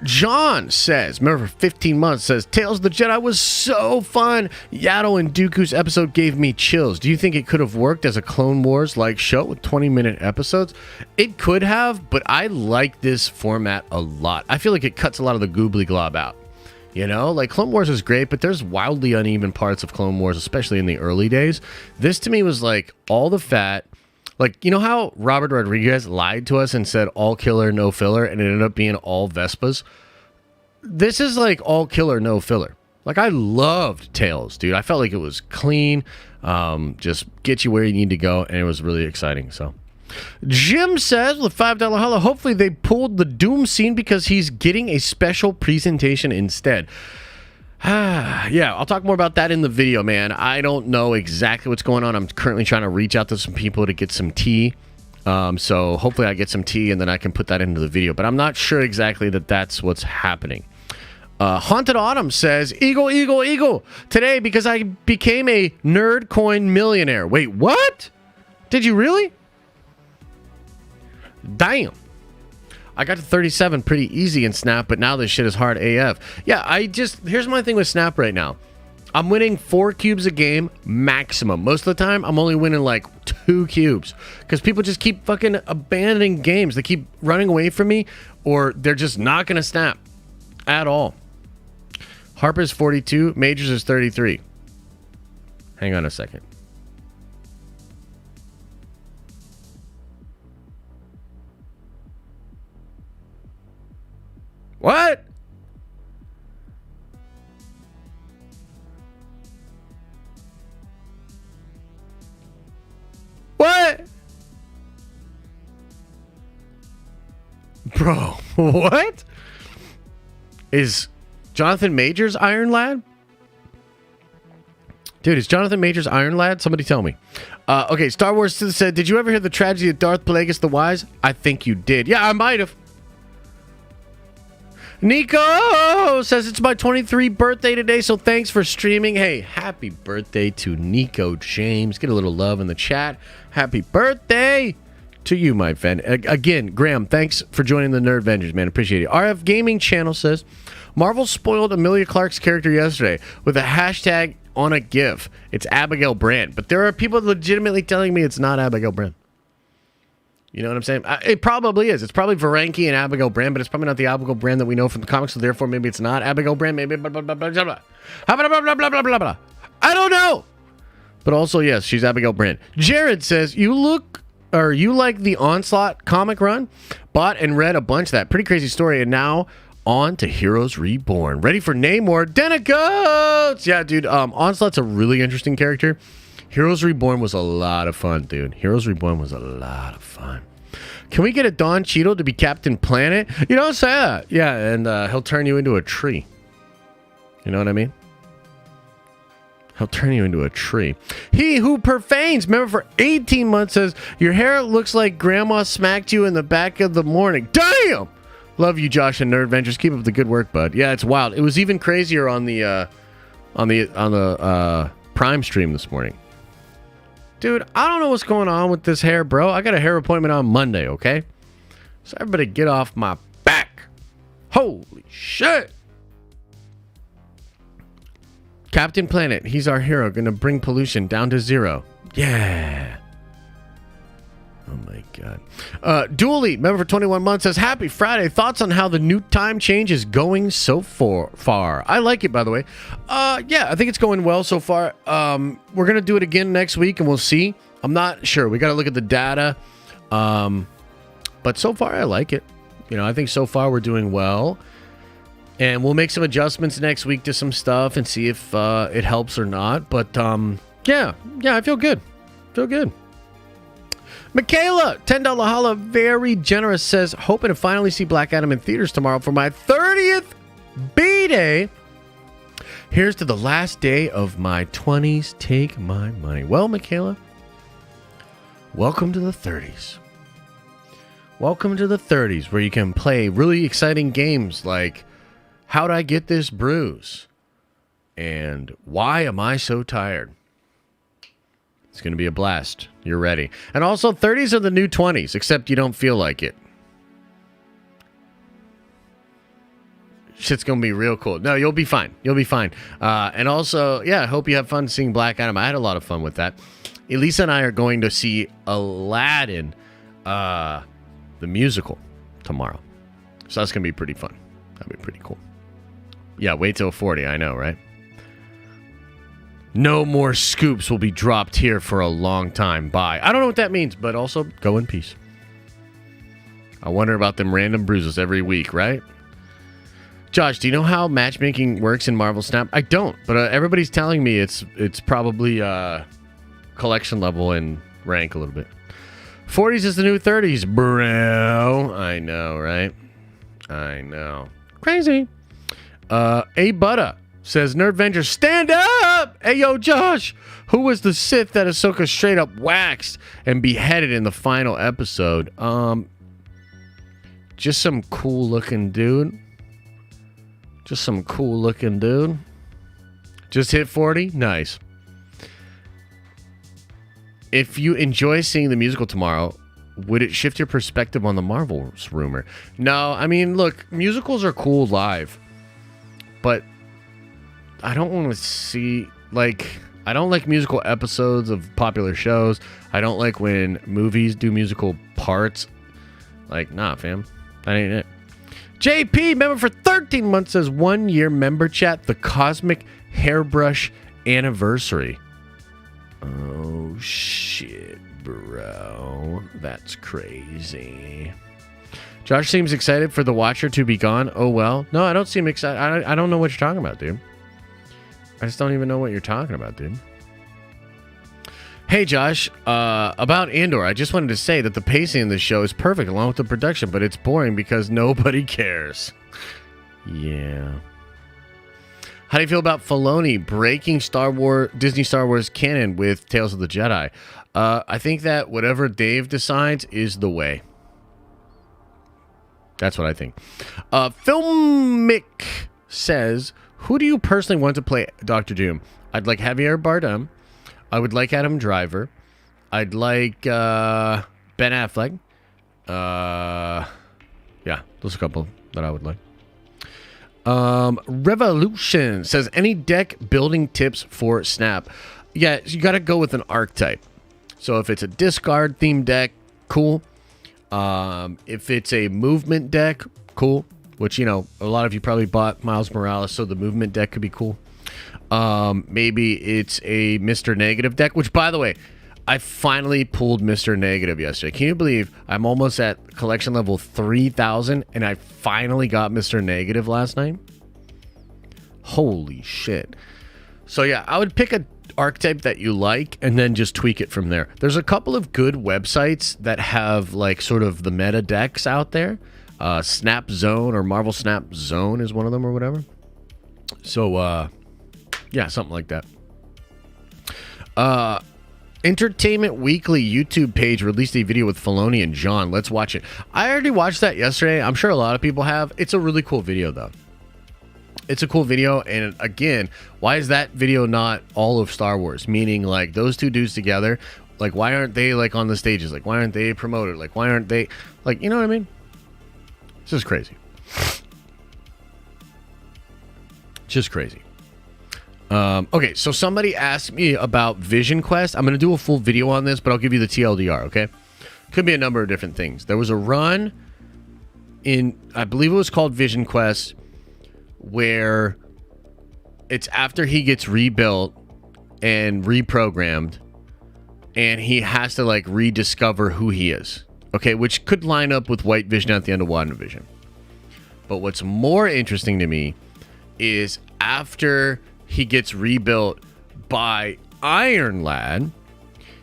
John says, remember for 15 months, says, Tales of the Jedi was so fun. Yaddle and Dooku's episode gave me chills. Do you think it could have worked as a Clone Wars-like show with 20-minute episodes? It could have, but I like this format a lot. I feel like it cuts a lot of the goobly glob out. You know, like Clone Wars is great, but there's wildly uneven parts of Clone Wars, especially in the early days. This to me was like all the fat. Like, you know how Robert Rodriguez lied to us and said all killer, no filler, and it ended up being all Vespas? This is like all killer, no filler. Like, I loved Tales, dude. I felt like it was clean, just get you where you need to go, and it was really exciting, so. Jim says, with $5 holla, hopefully they pulled the Doom scene because he's getting a special presentation instead. Yeah, I'll talk more about that in the video, man. I don't know exactly what's going on. I'm currently trying to reach out to some people to get some tea. So hopefully I get some tea and then I can put that into the video. But I'm not sure exactly that that's what's happening. Haunted Autumn says, Eagle, today because I became a nerd coin millionaire. Wait, what? Did you really? Damn. I got to 37 pretty easy in Snap, but now this shit is hard AF. Yeah, here's my thing with Snap right now. I'm winning 4 cubes a game maximum. Most of the time, I'm only winning like 2 cubes because people just keep fucking abandoning games. They keep running away from me or they're just not going to snap at all. Harper's 42, Majors is 33. Hang on a second. What? What? Bro, what? Is Jonathan Majors Iron Lad? Dude, is Jonathan Majors Iron Lad? Somebody tell me. Okay, Star Wars said, did you ever hear the tragedy of Darth Plagueis the Wise? I think you did. Yeah, I might have. Nico says it's my 23rd birthday today, so thanks for streaming. Hey, happy birthday to Nico James. Get a little love in the chat. Happy birthday to you, my friend. Again, Graham, thanks for joining the Nerd Vengers, man. Appreciate it. RF Gaming Channel says, Marvel spoiled Emilia Clarke's character yesterday with a hashtag on a GIF. It's Abigail Brand, but there are people legitimately telling me it's not Abigail Brand. You know what I'm saying? It probably is. It's probably Varanki and Abigail Brand, but it's probably not the Abigail Brand that we know from the comics, so therefore maybe it's not Abigail Brand, maybe blah, blah, blah, blah, blah, blah. Blah, blah, blah, blah, blah, blah. I don't know. But also, yes, she's Abigail Brand. Jared says, you like the Onslaught comic run? Bought and read a bunch of that. Pretty crazy story, and now on to Heroes Reborn. Ready for Namor? Denicoats! Yeah, dude, Onslaught's a really interesting character. Heroes Reborn was a lot of fun, dude. Heroes Reborn was a lot of fun. Can we get a Don Cheadle to be Captain Planet? You don't say that. Yeah, and he'll turn you into a tree. You know what I mean? He'll turn you into a tree. He who profanes, remember for 18 months, says, your hair looks like grandma smacked you in the back of the morning. Damn! Love you, Josh and Nerd Ventures. Keep up the good work, bud. Yeah, it's wild. It was even crazier on the Prime stream this morning. Dude, I don't know what's going on with this hair, bro. I got a hair appointment on Monday, okay? So everybody get off my back. Holy shit. Captain Planet, he's our hero. Gonna bring pollution down to 0. Yeah. Oh my god. Dooley, member for 21 months, says, happy Friday. Thoughts on how the new time change is going so far? I like it, by the way. Yeah, I think it's going well so far. We're going to do it again next week, and we'll see. I'm not sure. We got to look at the data. But so far, I like it. You know, I think so far we're doing well. And we'll make some adjustments next week to some stuff and see if it helps or not. But yeah, I feel good. Feel good. Michaela, $10 holla, very generous, says, hoping to finally see Black Adam in theaters tomorrow for my 30th B-Day. Here's to the last day of my 20s. Take my money. Well, Michaela, welcome to the 30s. Welcome to the 30s, where you can play really exciting games like How'd I Get This Bruise? And Why Am I So Tired? It's going to be a blast. You're ready. And also, 30s are the new 20s, except you don't feel like it. Shit's going to be real cool. No, you'll be fine. You'll be fine. And also, yeah, I hope you have fun seeing Black Adam. I had a lot of fun with that. Elisa and I are going to see Aladdin, the musical, tomorrow. So that's going to be pretty fun. That'll be pretty cool. Yeah, wait till 40. I know, right? No more scoops will be dropped here for a long time. Bye. I don't know what that means, but also go in peace. I wonder about them random bruises every week, right? Josh, do you know how matchmaking works in Marvel Snap? I don't, but everybody's telling me it's probably collection level and rank a little bit. 40s is the new 30s, bro. I know, right? I know. Crazy. A Butta says, Nerdventure, stand up! Hey, yo, Josh! Who was the Sith that Ahsoka straight up waxed and beheaded in the final episode? Just some cool-looking dude. Just some cool-looking dude. Just hit 40? Nice. If you enjoy seeing the musical tomorrow, would it shift your perspective on the Marvels rumor? No, I mean, look, musicals are cool live. But I don't want to see, like, I don't like musical episodes of popular shows. I don't like when movies do musical parts. Like, nah, fam. That ain't it. JP, member for 13 months, says 1 year member chat, the Cosmic Hairbrush Anniversary. Oh, shit, bro. That's crazy. Josh seems excited for the Watcher to be gone. Oh, well. No, I don't seem excited. I don't know what you're talking about, dude. I just don't even know what you're talking about, dude. Hey, Josh. About Andor, I just wanted to say that the pacing in this show is perfect along with the production, but it's boring because nobody cares. Yeah. How do you feel about Filoni breaking Disney Star Wars canon with Tales of the Jedi? I think that whatever Dave decides is the way. That's what I think. Filmic says, who do you personally want to play Doctor Doom? I'd like Javier Bardem. I would like Adam Driver. I'd like Ben Affleck. Yeah, those are a couple that I would like. Revolution says, any deck building tips for Snap? Yeah, you got to go with an archetype. So if it's a discard themed deck, cool. If it's a movement deck, cool. Which, you know, a lot of you probably bought Miles Morales, so the movement deck could be cool. Maybe it's a Mr. Negative deck, which, by the way, I finally pulled Mr. Negative yesterday. Can you believe I'm almost at collection level 3,000 and I finally got Mr. Negative last night? Holy shit. So yeah, I would pick a archetype that you like and then just tweak it from there. There's a couple of good websites that have like sort of the meta decks out there. Snap Zone or Marvel Snap Zone is one of them or whatever. So yeah, something like that. Entertainment Weekly YouTube page released a video with Filoni and John. Let's watch it. I already watched that yesterday. I'm sure a lot of people have. It's a really cool video, though. It's a cool video. And again, why is that video not all of Star Wars? Meaning, like, those two dudes together, like, why aren't they, like, on the stages? Like, why aren't they promoted? Like, why aren't they, like, you know what I mean? It's just crazy. Just crazy. Okay, so somebody asked me about Vision Quest. I'm going to do a full video on this, but I'll give you the TLDR, okay? Could be a number of different things. There was a run in, I believe it was called Vision Quest, where it's after he gets rebuilt and reprogrammed, and he has to, like, rediscover who he is, okay? Which could line up with White Vision at the end of WandaVision. But what's more interesting to me is after he gets rebuilt by Iron Lad,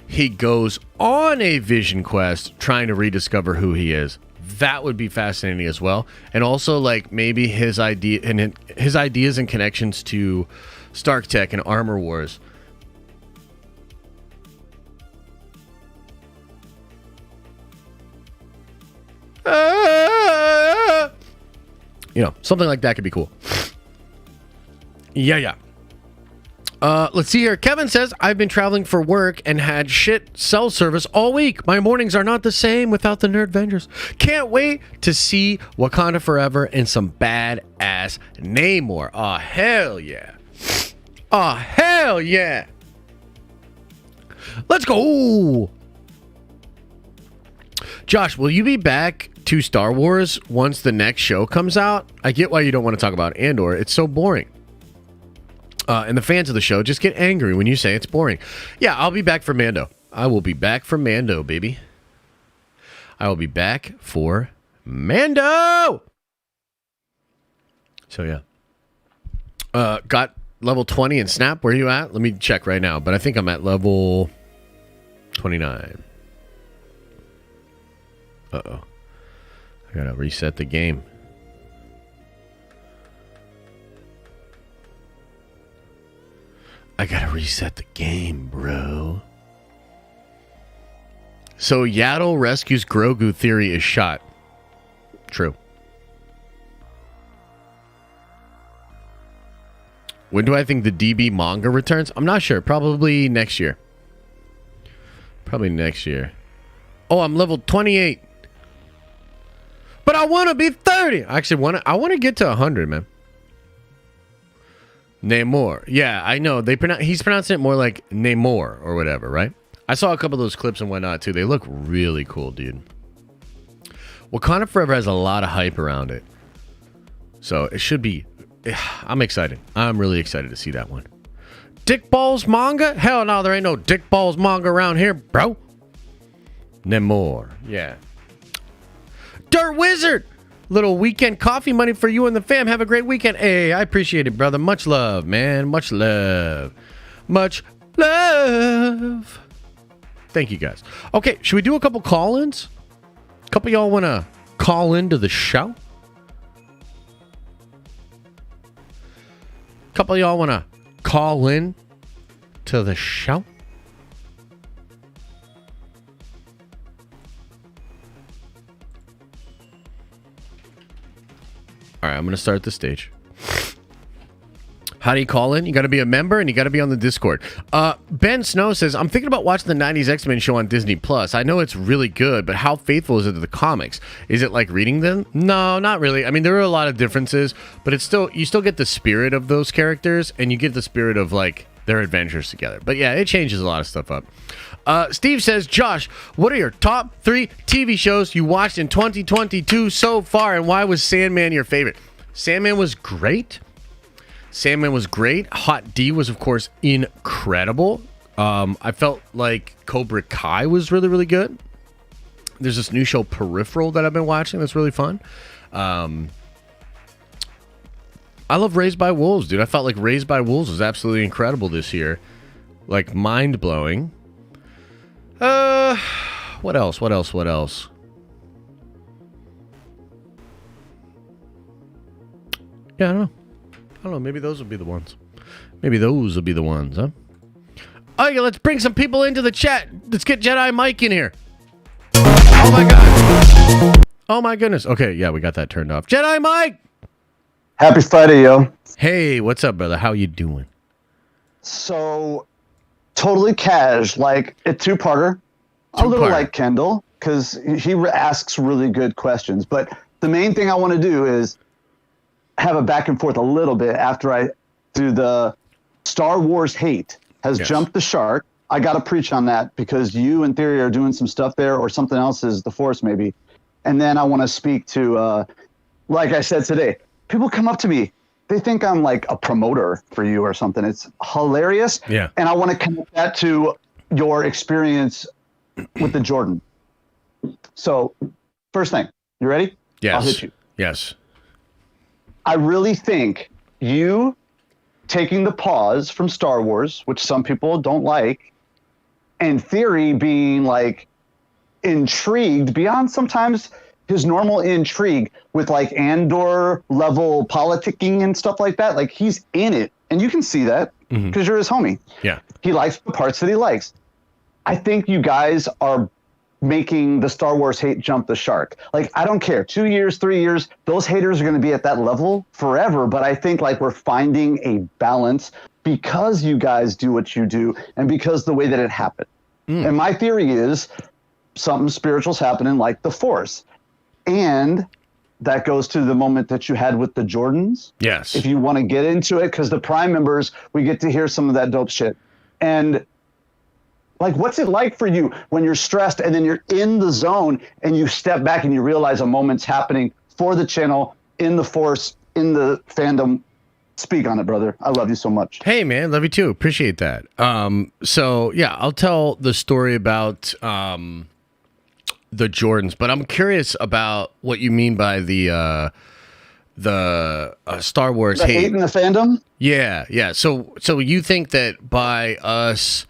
he goes on a vision quest trying to rediscover who he is. That would be fascinating as well. And also, like, maybe his ideas and connections to Stark Tech and Armor Wars. Something like that could be cool. Yeah. Let's see here. Kevin says, I've been traveling for work and had shit cell service all week. My mornings are not the same without the Nerd Vengers. Can't wait to see Wakanda Forever and some badass Namor. Oh, hell yeah. Oh, hell yeah. Let's go. Josh, will you be back to Star Wars once the next show comes out? I get why you don't want to talk about Andor. It's so boring. And the fans of the show just get angry when you say it's boring. Yeah, I'll be back for Mando. I will be back for Mando, baby. I will be back for Mando! So, yeah. Got level 20 in Snap. Where are you at? Let me check right now. But I think I'm at level 29. Uh-oh. I gotta reset the game. I gotta reset the game, bro. So Yaddle rescues Grogu theory is shot. True. When do I think the DB manga returns? I'm not sure. Probably next year. Probably next year. Oh, I'm level 28. But I want to be 30. I actually I want to get to 100, man. Namor. Yeah, I know. He's pronouncing it more like Namor or whatever, right? I saw a couple of those clips and whatnot too. They look really cool, dude. Wakanda Forever has a lot of hype around it. So it should be... I'm excited. I'm really excited to see that one. Dick Balls manga? Hell no, there ain't no Dick Balls manga around here, bro. Namor. Yeah. Dirt Wizard! Little weekend coffee money for you and the fam. Have a great weekend. Hey, I appreciate it, brother. Much love, man. Much love. Much love. Thank you, guys. Okay, should we do a couple call-ins? A couple of y'all want to call into the show? A couple of y'all want to call in to the show? All right, I'm going to start the stage. How do you call in? You got to be a member and you got to be on the Discord. Ben Snow says, I'm thinking about watching the 90s X-Men show on Disney+. I know it's really good, but how faithful is it to the comics? Is it like reading them? No, not really. I mean, there are a lot of differences, but you still get the spirit of those characters and you get the spirit of like their adventures together. But yeah, it changes a lot of stuff up. Steve says, Josh, what are your top 3 TV shows you watched in 2022 so far, and why was Sandman your favorite? Sandman was great. Hot D was, of course, incredible. I felt like Cobra Kai was really, really good. There's this new show, Peripheral, that I've been watching that's really fun. I love Raised by Wolves, dude. I felt like Raised by Wolves was absolutely incredible this year. Like, mind-blowing. What else? Yeah, I don't know. Maybe those will be the ones. Huh? Okay, let's bring some people into the chat. Let's get Jedi Mike in here. Oh my god. Oh my goodness. Okay, yeah, we got that turned off. Jedi Mike! Happy Friday, yo. Hey, what's up, brother? How you doing? So, totally cash, like a two-parter. A little like Kendall, because he asks really good questions. But the main thing I want to do is have a back and forth a little bit after I do the Star Wars hate has jumped the shark. I got to preach on that because you in theory are doing some stuff there, or something else is the Force maybe. And then I want to speak to, like I said today, people come up to me. They think I'm like a promoter for you or something. It's hilarious. Yeah. And I want to connect that to your experience with the Jordan. So, first thing, you ready? Yes. I'll hit you. Yes. I really think you taking the pause from Star Wars, which some people don't like, and Theory being like intrigued beyond sometimes his normal intrigue with like Andor level politicking and stuff like that. Like he's in it, and you can see that because you're his homie. Yeah, he likes the parts that he likes. I think you guys are making the Star Wars hate jump the shark. Like, I don't care. 2 years, 3 years, those haters are going to be at that level forever. But I think like we're finding a balance because you guys do what you do and because the way that it happened. And my theory is something spiritual's happening like the Force. And that goes to the moment that you had with the Jordans. Yes. If you want to get into it, because the Prime members, we get to hear some of that dope shit. And like, what's it like for you when you're stressed and then you're in the zone and you step back and you realize a moment's happening for the channel, in the Force, in the fandom? Speak on it, brother. I love you so much. Hey, man. Love you too. Appreciate that. So, yeah, I'll tell the story about the Jordans, but I'm curious about what you mean by the Star Wars The hate in the fandom? Yeah, yeah. So you think that by us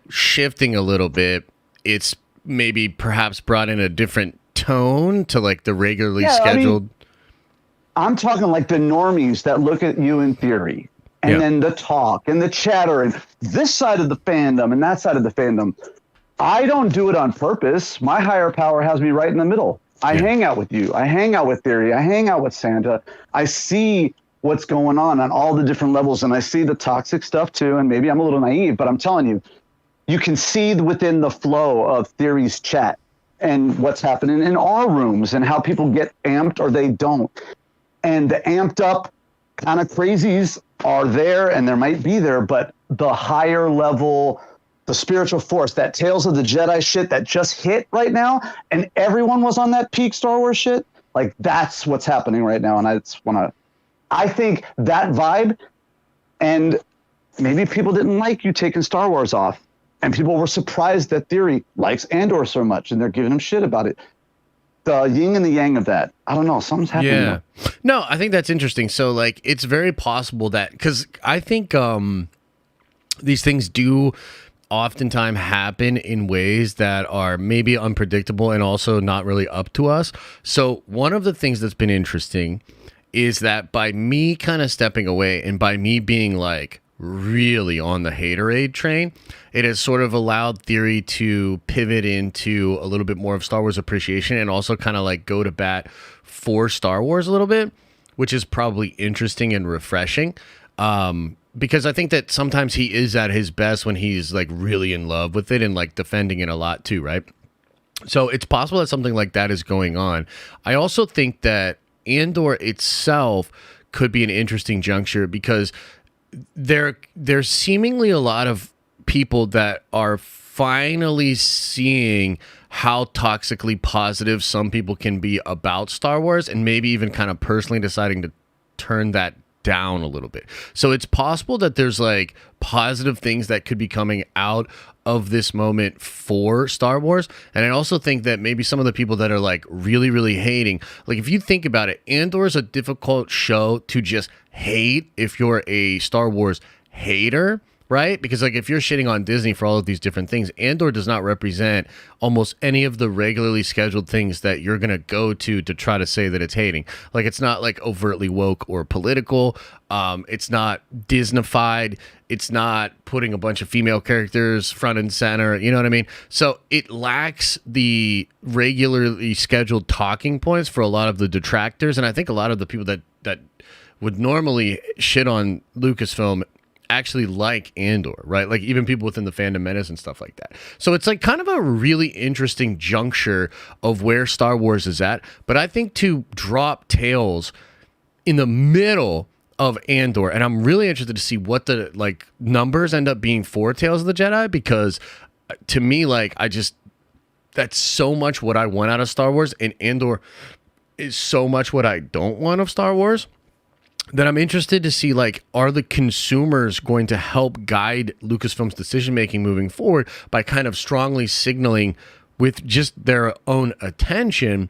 shifting a little bit, it's maybe perhaps brought in a different tone to like the regularly scheduled. I'm talking like the normies that look at you in Theory, and then the talk and the chatter and this side of the fandom and that side of the fandom. I don't do it on purpose. My higher power has me right in the middle. I hang out with you. I hang out with Theory. I hang out with Santa. I see what's going on all the different levels, and I see the toxic stuff too. And maybe I'm a little naive, but I'm telling you, you can see within the flow of Theory's chat and what's happening in our rooms and how people get amped or they don't. And the amped up kind of crazies are there, and there might be there, but the higher level, the spiritual force, that Tales of the Jedi shit that just hit right now, and everyone was on that peak Star Wars shit, like that's what's happening right now. And I think that vibe, and maybe people didn't like you taking Star Wars off, and people were surprised that Theory likes Andor so much, and they're giving him shit about it. The yin and the yang of that. I don't know. Something's happening. Yeah. No, I think that's interesting. So, like, it's very possible that, because I think these things do oftentimes happen in ways that are maybe unpredictable and also not really up to us. So, one of the things that's been interesting is that by me kind of stepping away and by me being like really on the haterade train, it has sort of allowed Theory to pivot into a little bit more of Star Wars appreciation and also kind of like go to bat for Star Wars a little bit, which is probably interesting and refreshing. Because I think that sometimes he is at his best when he's like really in love with it and like defending it a lot too, right? So it's possible that something like that is going on. I also think that Andor itself could be an interesting juncture because there's seemingly a lot of people that are finally seeing how toxically positive some people can be about Star Wars and maybe even kind of personally deciding to turn that down a little bit. So it's possible that there's like positive things that could be coming out of this moment for Star Wars. And I also think that maybe some of the people that are like really, really hating, like if you think about it, Andor is a difficult show to just hate if you're a Star Wars hater, right? Because like if you're shitting on Disney for all of these different things, Andor does not represent almost any of the regularly scheduled things that you're going to go to try to say that it's hating. Like it's not like overtly woke or political. It's not Disneyfied. It's not putting a bunch of female characters front and center. You know what I mean? So it lacks the regularly scheduled talking points for a lot of the detractors. And I think a lot of the people that would normally shit on Lucasfilm actually like Andor, right? Like even people within the fandom menace and stuff like that. So it's like kind of a really interesting juncture of where Star Wars is at. But I think to drop Tales in the middle of Andor, and I'm really interested to see what the like numbers end up being for Tales of the Jedi, because to me, like that's so much what I want out of Star Wars, and Andor is so much what I don't want of Star Wars, that I'm interested to see, like, are the consumers going to help guide Lucasfilm's decision-making moving forward by kind of strongly signaling with just their own attention,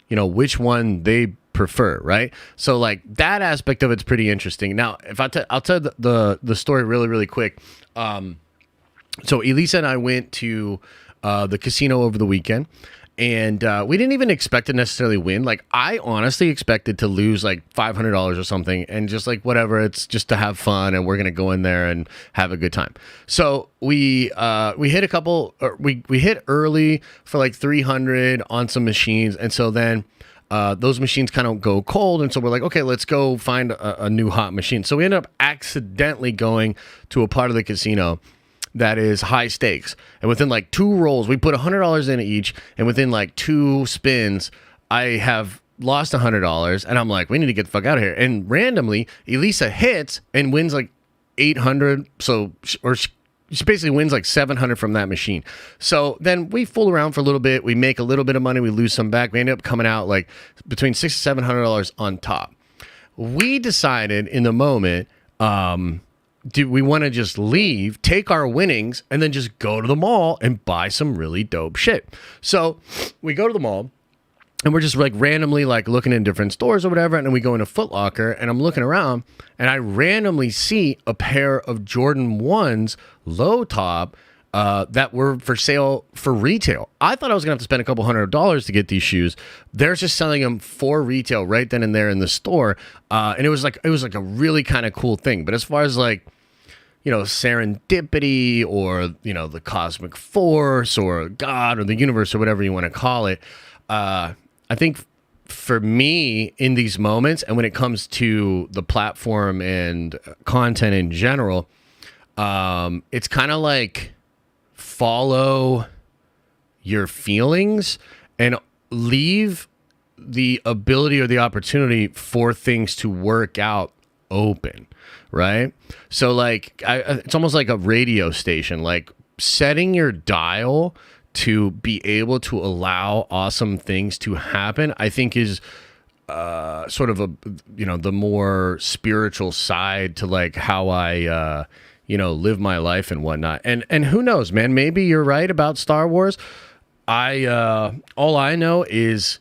you know, which one they prefer, right? So like that aspect of it's pretty interesting. Now, if I'll tell the story really, really quick. So Elisa and I went to the casino over the weekend, and we didn't even expect to necessarily win. Like, I honestly expected to lose like $500 or something, and just like whatever, it's just to have fun, and we're gonna go in there and have a good time. So we hit a couple. We hit early for like 300 on some machines, and so then. Those machines kind of go cold, and so we're like, okay, let's go find a new hot machine. So we end up accidentally going to a part of the casino that is high stakes, and within like 2 rolls, we put $100 in each, and within like 2 spins, I have lost $100, and I'm like, we need to get the fuck out of here. And randomly, Elisa hits and wins like 800, she basically wins like 700 from that machine. So then we fool around for a little bit. We make a little bit of money. We lose some back. We end up coming out like between $600 and $700 on top. We decided in the moment, do we want to just leave, take our winnings, and then just go to the mall and buy some really dope shit? So we go to the mall. And we're just like randomly like looking in different stores or whatever. And then we go into Foot Locker, and I'm looking around, and I randomly see a pair of Jordan 1s low top that were for sale for retail. I thought I was gonna have to spend a couple $100 to get these shoes. They're just selling them for retail right then and there in the store. And it was like a really kind of cool thing. But as far as like, you know, serendipity or, you know, the cosmic force or God or the universe or whatever you want to call it, I think for me in these moments, and when it comes to the platform and content in general, it's kind of like follow your feelings and leave the ability or the opportunity for things to work out open, right? So like it's almost like a radio station, like setting your dial to be able to allow awesome things to happen, I think is sort of a, you know, the more spiritual side to like how I, you know, live my life and whatnot. And who knows, man, maybe you're right about Star Wars. All I know is,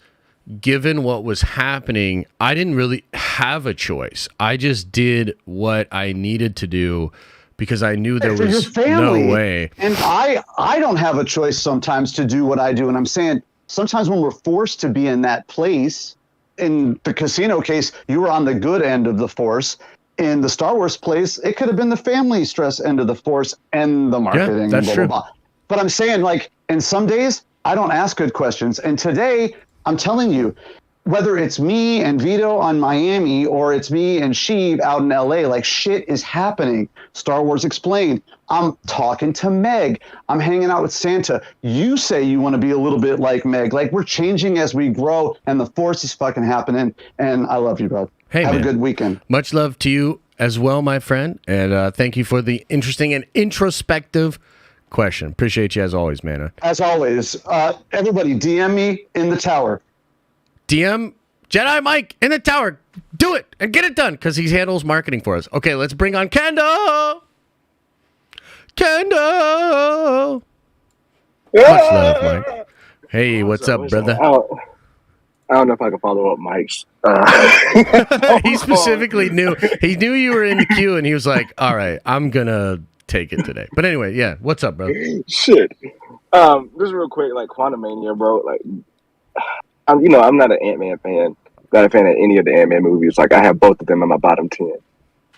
given what was happening, I didn't really have a choice. I just did what I needed to do, because I knew there was no way. And I don't have a choice sometimes to do what I do. And I'm saying sometimes when we're forced to be in that place, in the casino case, you were on the good end of the force. In the Star Wars place, it could have been the family stress end of the force and the marketing. Yeah, that's blah, true. Blah, blah. But I'm saying, like, in some days, I don't ask good questions. And today, I'm telling you, whether it's me and Vito on Miami or it's me and Sheev out in LA, like shit is happening. Star Wars Explained. I'm talking to Meg. I'm hanging out with Santa. You say you want to be a little bit like Meg. Like, we're changing as we grow, and the force is fucking happening. And I love you, bro. Hey, have man. a good weekend. Much love to you as well, my friend. And thank you for the interesting and introspective question. Appreciate you as always, man. As always, everybody DM me in the tower. DM Jedi Mike in the tower. Do it and get it done, because he handles marketing for us. Okay, let's bring on Kendall. Kendall. Much love, Mike. Hey, what's up, brother? I don't know if I can follow up Mike's. He specifically knew. He knew you were in the queue, and he was like, all right, I'm going to take it today. But anyway, yeah, what's up, bro? Shit. Just real quick, like Quantumania, bro. Like, I'm not an Ant-Man fan. Not a fan of any of the Ant-Man movies. Like, I have both of them in my bottom 10.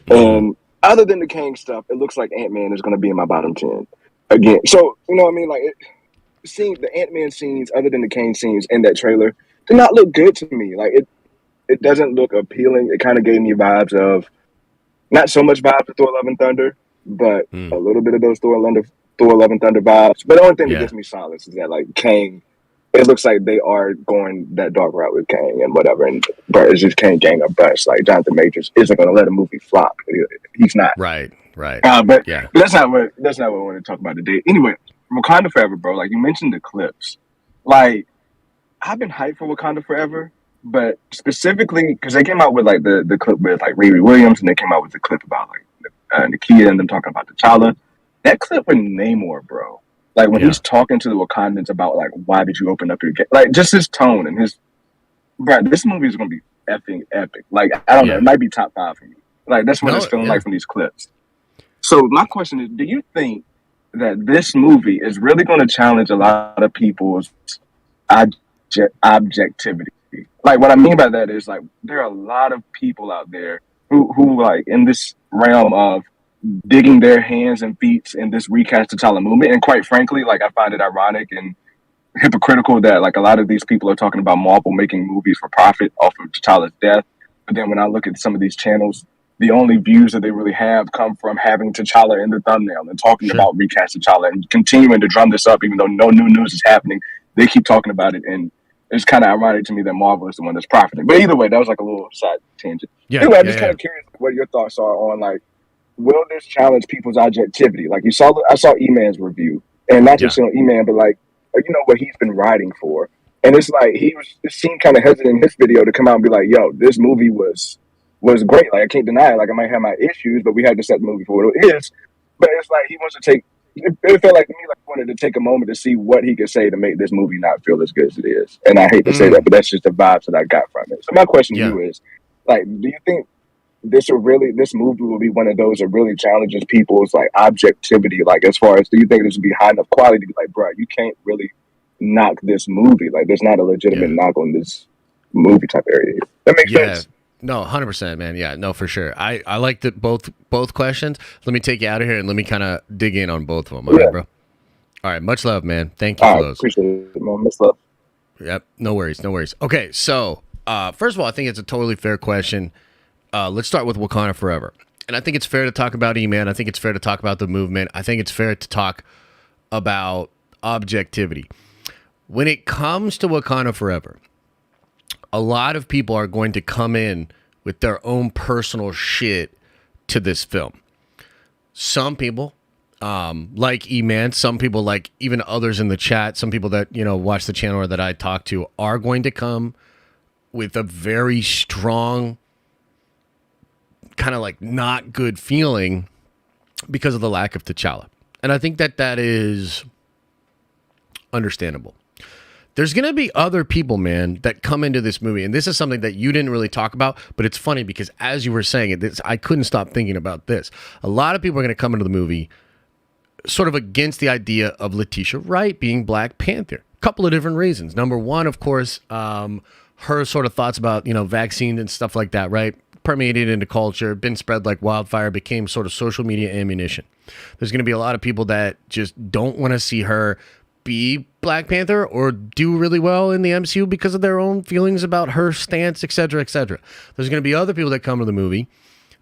And other than the Kang stuff, it looks like Ant-Man is going to be in my bottom 10 again. So, you know what I mean? Like, seeing the Ant-Man scenes, other than the Kang scenes in that trailer, did not look good to me. Like, it doesn't look appealing. It kind of gave me vibes of, not so much vibes of Thor: Love and Thunder, but a little bit of those Thor: Love and Thunder vibes. But the only thing that gives me solace is that, like, Kang, it looks like they are going that dark route with Kang and whatever. And but it's just Kang gang a bust. Like, Jonathan Majors isn't going to let a movie flop. He's not. Right. But that's not what I want to talk about today. Anyway, Wakanda Forever, bro. Like, you mentioned the clips. Like, I've been hyped for Wakanda Forever, but specifically because they came out with like the clip with like Riri Williams, and they came out with the clip about like Nakia and them talking about T'Challa. That clip with Namor, bro. Like, when he's talking to the Wakandans about like, why did you open up your gate? Like, just his tone and his, bro, this movie is gonna be effing epic. Like, I don't know, it might be top 5 for me. Like, that's what it's feeling like from these clips. So my question is, do you think that this movie is really going to challenge a lot of people's objectivity? Like, what I mean by that is, like, there are a lot of people out there who like in this realm of digging their hands and feet in this recast T'Challa movement. And quite frankly, like, I find it ironic and hypocritical that like a lot of these people are talking about Marvel making movies for profit off of T'Challa's death. But then when I look at some of these channels, the only views that they really have come from having T'Challa in the thumbnail and talking about recast T'Challa and continuing to drum this up, even though no new news is happening. They keep talking about it, and it's kind of ironic to me that Marvel is the one that's profiting. But either way, that was like a little side tangent. Anyway, I'm just kind of curious what your thoughts are on, like, will this challenge people's objectivity? Like, I saw E-Man's review, and not just on E-Man, but like, you know, what he's been writing for. And it's like, it seemed kind of hesitant in his video to come out and be like, yo, this movie was great. Like, I can't deny it. Like, I might have my issues, but we had to set the movie for what it is. But it's like, he wants to take, it felt like to me like he wanted to take a moment to see what he could say to make this movie not feel as good as it is. And I hate to say that, but that's just the vibes that I got from it. So my question to you is, like, do you think this movie will be one of those that really challenges people's like objectivity? Like, as far as, do you think this would be high enough quality to be like, bro, you can't really knock this movie. Like, there's not a legitimate knock on this movie type area. That makes sense. No, 100%, man. Yeah, no, for sure. I like that both questions. Let me take you out of here and let me kind of dig in on both of them. All right, bro. All right, much love, man. Thank you for those. Appreciate it, man. Much love. Yep, no worries. Okay, so first of all, I think it's a totally fair question. Let's start with Wakanda Forever. And I think it's fair to talk about E-Man. I think it's fair to talk about the movement. I think it's fair to talk about objectivity. When it comes to Wakanda Forever, a lot of people are going to come in with their own personal shit to this film. Some people, like E-Man, some people, like even others in the chat, some people that, you know, watch the channel or that I talk to are going to come with a very strong kind of like not good feeling because of the lack of T'Challa. And I think that is understandable. There's going to be other people, man, that come into this movie. And this is something that you didn't really talk about, but it's funny because as you were saying it, I couldn't stop thinking about this. A lot of people are going to come into the movie sort of against the idea of Letitia Wright being Black Panther. A couple of different reasons. Number one, of course, her sort of thoughts about, you know, vaccines and stuff like that, right? Permeated into culture, been spread like wildfire, became sort of social media ammunition. There's going to be a lot of people that just don't want to see her be Black Panther or do really well in the MCU because of their own feelings about her stance, etc., etc. There's going to be other people that come to the movie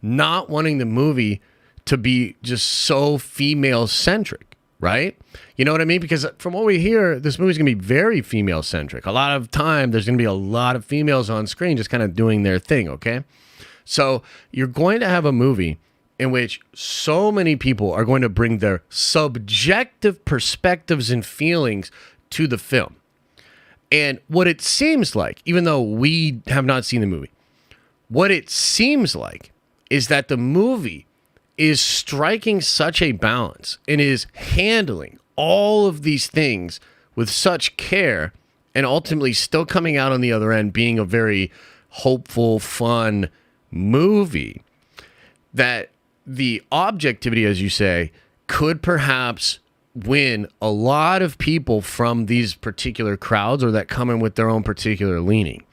not wanting the movie to be just so female-centric, right? You know what I mean? Because from what we hear, this movie's going to be very female-centric. A lot of time, there's going to be a lot of females on screen just kind of doing their thing, okay? So you're going to have a movie in which so many people are going to bring their subjective perspectives and feelings to the film. And what it seems like, even though we have not seen the movie, what it seems like is that the movie is striking such a balance and is handling all of these things with such care and ultimately still coming out on the other end being a very hopeful, fun movie that the objectivity, as you say, could perhaps win a lot of people from these particular crowds or that come in with their own particular leaning.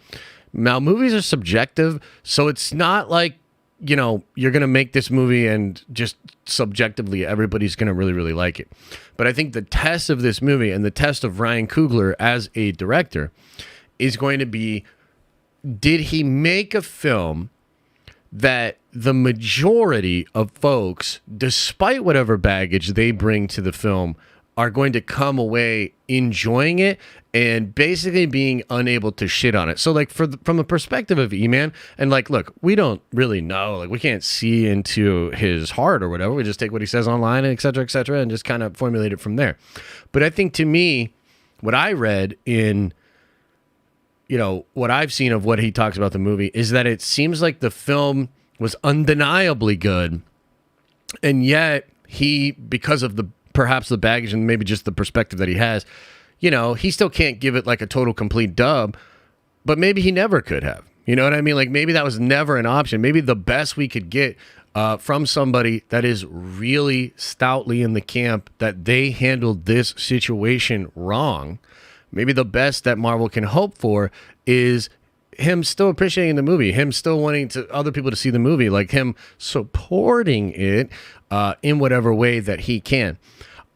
Now, movies are subjective, so it's not like, you know, you're going to make this movie and just subjectively everybody's going to really, really like it. But I think the test of this movie and the test of Ryan Coogler as a director is going to be, did he make a film that the majority of folks, despite whatever baggage they bring to the film, are going to come away enjoying it and basically being unable to shit on it. So, like, from the perspective of E-Man, and like, look, we don't really know, like, we can't see into his heart or whatever. We just take what he says online, and et cetera, and just kind of formulate it from there. But I think, to me, what I read in, you know, what I've seen of what he talks about the movie is that it seems like the film was undeniably good, and yet he, because of the perhaps the baggage and maybe just the perspective that he has, you know, he still can't give it like a total complete dub, but maybe he never could have. You know what I mean? Like maybe that was never an option. Maybe the best we could get from somebody that is really stoutly in the camp that they handled this situation wrong. Maybe the best that Marvel can hope for is him still appreciating the movie, him still wanting to other people to see the movie, like him supporting it in whatever way that he can.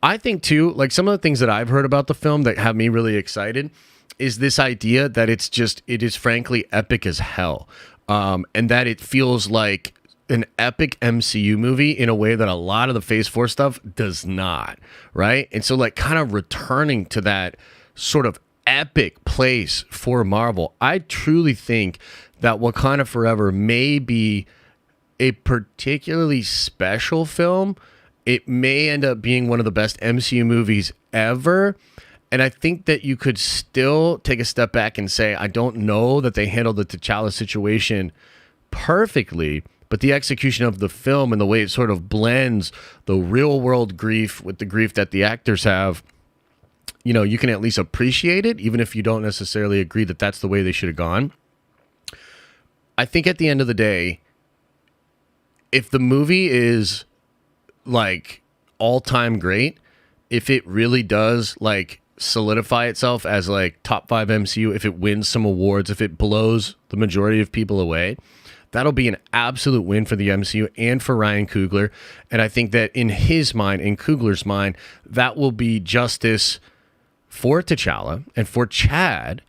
I think too, like some of the things that I've heard about the film that have me really excited is this idea that it is frankly epic as hell. And that it feels like an epic MCU movie in a way that a lot of the Phase 4 stuff does not, right? And so like kind of returning to that sort of epic place for Marvel, I truly think that Wakanda Forever may be a particularly special film. It may end up being one of the best MCU movies ever. And I think that you could still take a step back and say, I don't know that they handled the T'Challa situation perfectly, but the execution of the film and the way it sort of blends the real world grief with the grief that the actors have, you know, you can at least appreciate it, even if you don't necessarily agree that that's the way they should have gone. I think at the end of the day, if the movie is like all-time great, if it really does like solidify itself as like top 5 MCU, if it wins some awards, if it blows the majority of people away, that'll be an absolute win for the MCU and for Ryan Coogler. And I think that in his mind, in Coogler's mind, that will be justice for T'Challa and for Chad.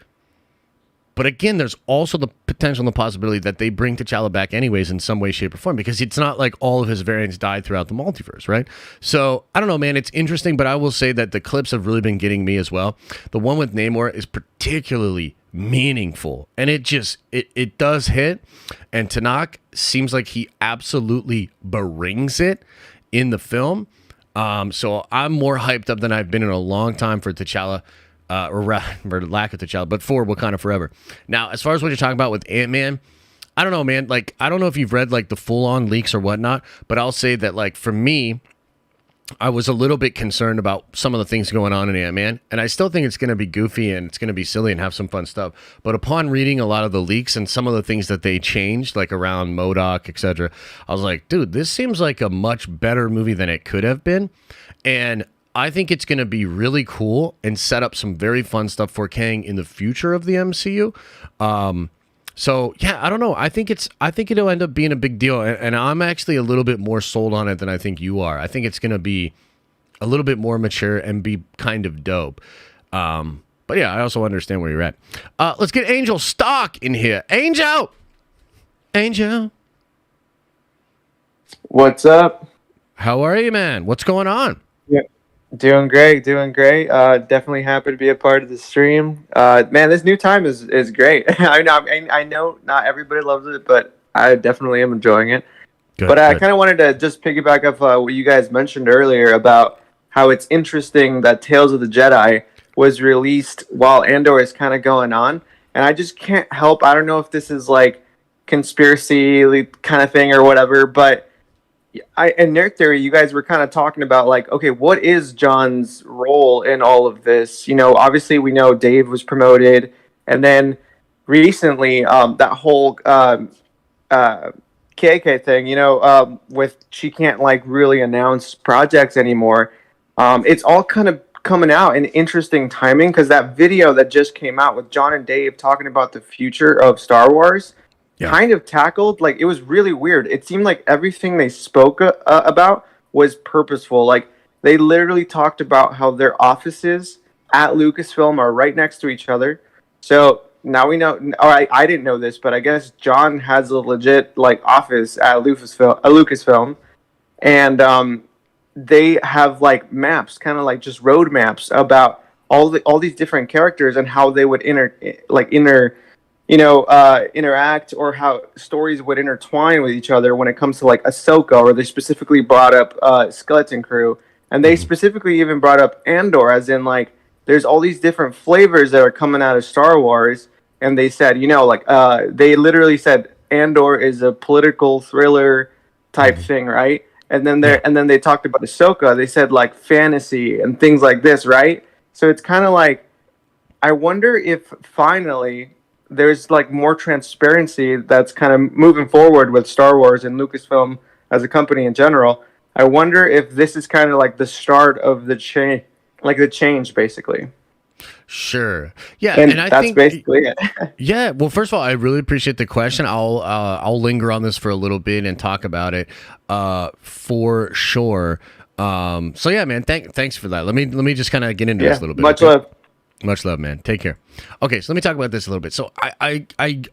But again, there's also the potential and the possibility that they bring T'Challa back anyways in some way, shape, or form, because it's not like all of his variants died throughout the multiverse, right? So, I don't know, man. It's interesting, but I will say that the clips have really been getting me as well. The one with Namor is particularly meaningful, and it does hit, and Tanakh seems like he absolutely brings it in the film. So I'm more hyped up than I've been in a long time for T'Challa, or lack of T'Challa, but for Wakanda Forever. Now, as far as what you're talking about with Ant-Man, I don't know, man. Like, I don't know if you've read like the full-on leaks or whatnot, but I'll say that like for me, I was a little bit concerned about some of the things going on in Ant-Man, and I still think it's going to be goofy and it's going to be silly and have some fun stuff. But upon reading a lot of the leaks and some of the things that they changed, like around MODOK, etc., I was like, dude, this seems like a much better movie than it could have been. And I think it's going to be really cool and set up some very fun stuff for Kang in the future of the MCU. So yeah, I don't know. I think it'll end up being a big deal, and I'm actually a little bit more sold on it than I think you are. I think it's going to be a little bit more mature and be kind of dope. But yeah, I also understand where you're at. Let's get Angel Stock in here. Angel. What's up? How are you, man? What's going on? Yeah, doing great. Definitely happy to be a part of the stream. Man, this new time is great. I know not everybody loves it, but I definitely am enjoying it. But I kind of wanted to just piggyback off what you guys mentioned earlier about how it's interesting that Tales of the Jedi was released while Andor is kind of going on, and I just can't help. I don't know if this is like conspiracy kind of thing or whatever, but in Nerd Theory, you guys were kind of talking about like, okay, what is John's role in all of this? You know, obviously we know Dave was promoted, and then recently that whole KK thing, you know, with she can't like really announce projects anymore. It's all kind of coming out in interesting timing because that video that just came out with John and Dave talking about the future of Star Wars. Yeah. Kind of tackled, like, it was really weird. It seemed like everything they spoke about was purposeful. Like, they literally talked about how their offices at Lucasfilm are right next to each other. So now we know, or I didn't know this, but I guess John has a legit, like, office at Lucasfilm. And they have, like, maps, kind of like just road maps about all these different characters and how they would interact, or how stories would intertwine with each other when it comes to like Ahsoka, or they specifically brought up Skeleton Crew, and they specifically even brought up Andor, as in like there's all these different flavors that are coming out of Star Wars, and they said, you know, like they literally said Andor is a political thriller type thing, right? And then they talked about Ahsoka. They said like fantasy and things like this, right? So it's kind of like, I wonder if finally there's like more transparency that's kind of moving forward with Star Wars and Lucasfilm as a company in general. I wonder if this is kind of like the start of the change, like the change, basically. Sure. Yeah, And I that's think basically it. yeah. Well, first of all, I really appreciate the question. I'll linger on this for a little bit and talk about it for sure. So yeah, man. Thanks for that. Let me just kind of get into this a little bit. Much okay? love. Much love, man. Take care. Okay, so let me talk about this a little bit. So I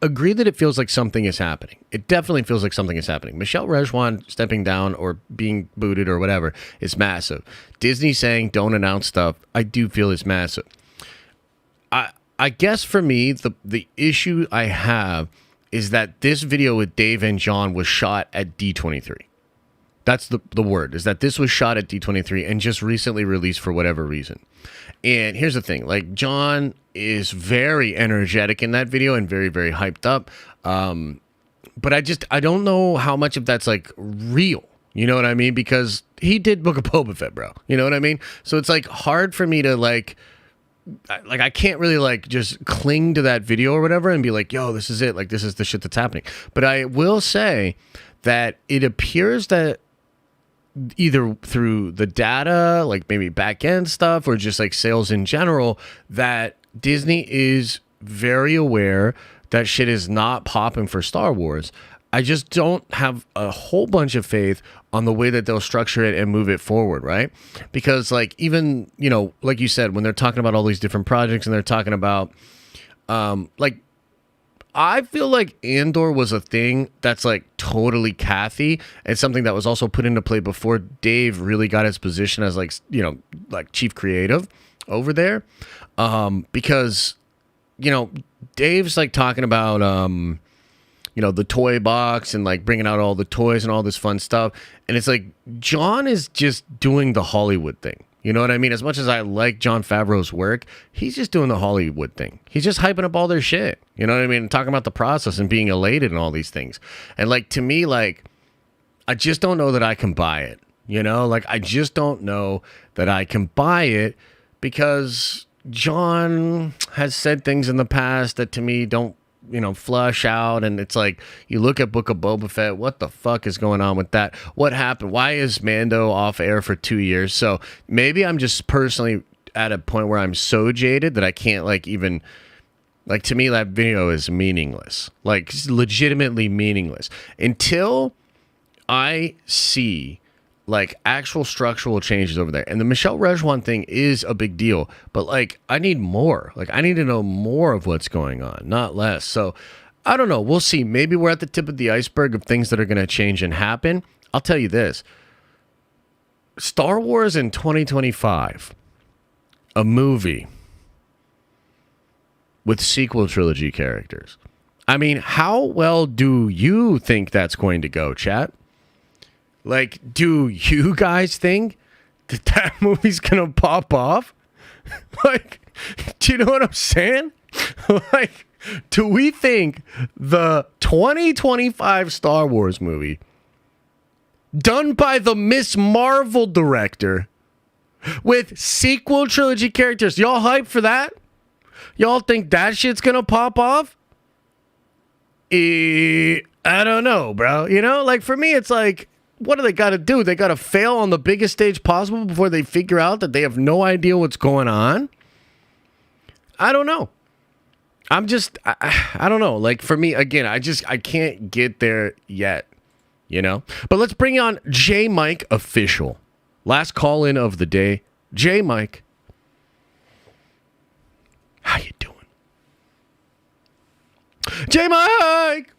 agree that it feels like something is happening. It definitely feels like something is happening. Michelle Rejwan stepping down or being booted or whatever is massive. Disney saying don't announce stuff, I do feel is massive. I guess for me, the issue I have is that this video with Dave and John was shot at D23. That's the word, is that this was shot at D23 and just recently released for whatever reason. And here's the thing, like John is very energetic in that video and very, very hyped up. But I don't know how much of that's like real. You know what I mean? Because he did Book of Boba Fett, bro. You know what I mean? So it's like hard for me to like I can't really like just cling to that video or whatever and be like, yo, this is it. Like, this is the shit that's happening. But I will say that it appears that either through the data, like maybe back end stuff or just like sales in general, that Disney is very aware that shit is not popping for Star Wars. I just don't have a whole bunch of faith on the way that they'll structure it and move it forward, right? Because like even, you know, like you said, when they're talking about all these different projects and they're talking about like I feel like Andor was a thing that's like totally Kathy. It's something that was also put into play before Dave really got his position as like, you know, like chief creative over there. Because, you know, Dave's like talking about, you know, the toy box and like bringing out all the toys and all this fun stuff. And it's like, John is just doing the Hollywood thing. You know what I mean? As much as I like Jon Favreau's work, he's just doing the Hollywood thing. He's just hyping up all their shit. You know what I mean? Talking about the process and being elated and all these things. And like, to me, like, I just don't know that I can buy it. You know, like, I just don't know that I can buy it because John has said things in the past that to me don't, you know, flush out. And it's like, you look at Book of Boba Fett, what the fuck is going on with that? What happened? Why is Mando off air for 2 years? So maybe I'm just personally at a point where I'm so jaded that I can't like even, like, to me that video is meaningless, like legitimately meaningless until I see like actual structural changes over there. And the Michelle Rejwan thing is a big deal, but like, I need more. Like, I need to know more of what's going on, not less. So I don't know. We'll see. Maybe we're at the tip of the iceberg of things that are going to change and happen. I'll tell you this. Star Wars in 2025, a movie with sequel trilogy characters. I mean, how well do you think that's going to go, chat? Like, do you guys think that that movie's gonna pop off? Like, do you know what I'm saying? Like, do we think the 2025 Star Wars movie done by the Miss Marvel director with sequel trilogy characters, y'all hype for that? Y'all think that shit's gonna pop off? I don't know, bro. You know, like, for me, it's like, what do they got to do? They got to fail on the biggest stage possible before they figure out that they have no idea what's going on? I don't know. I'm just, I don't know. Like, for me, again, I can't get there yet, you know? But let's bring on J Mike Official. Last call in of the day. J Mike. How you doing? J Mike!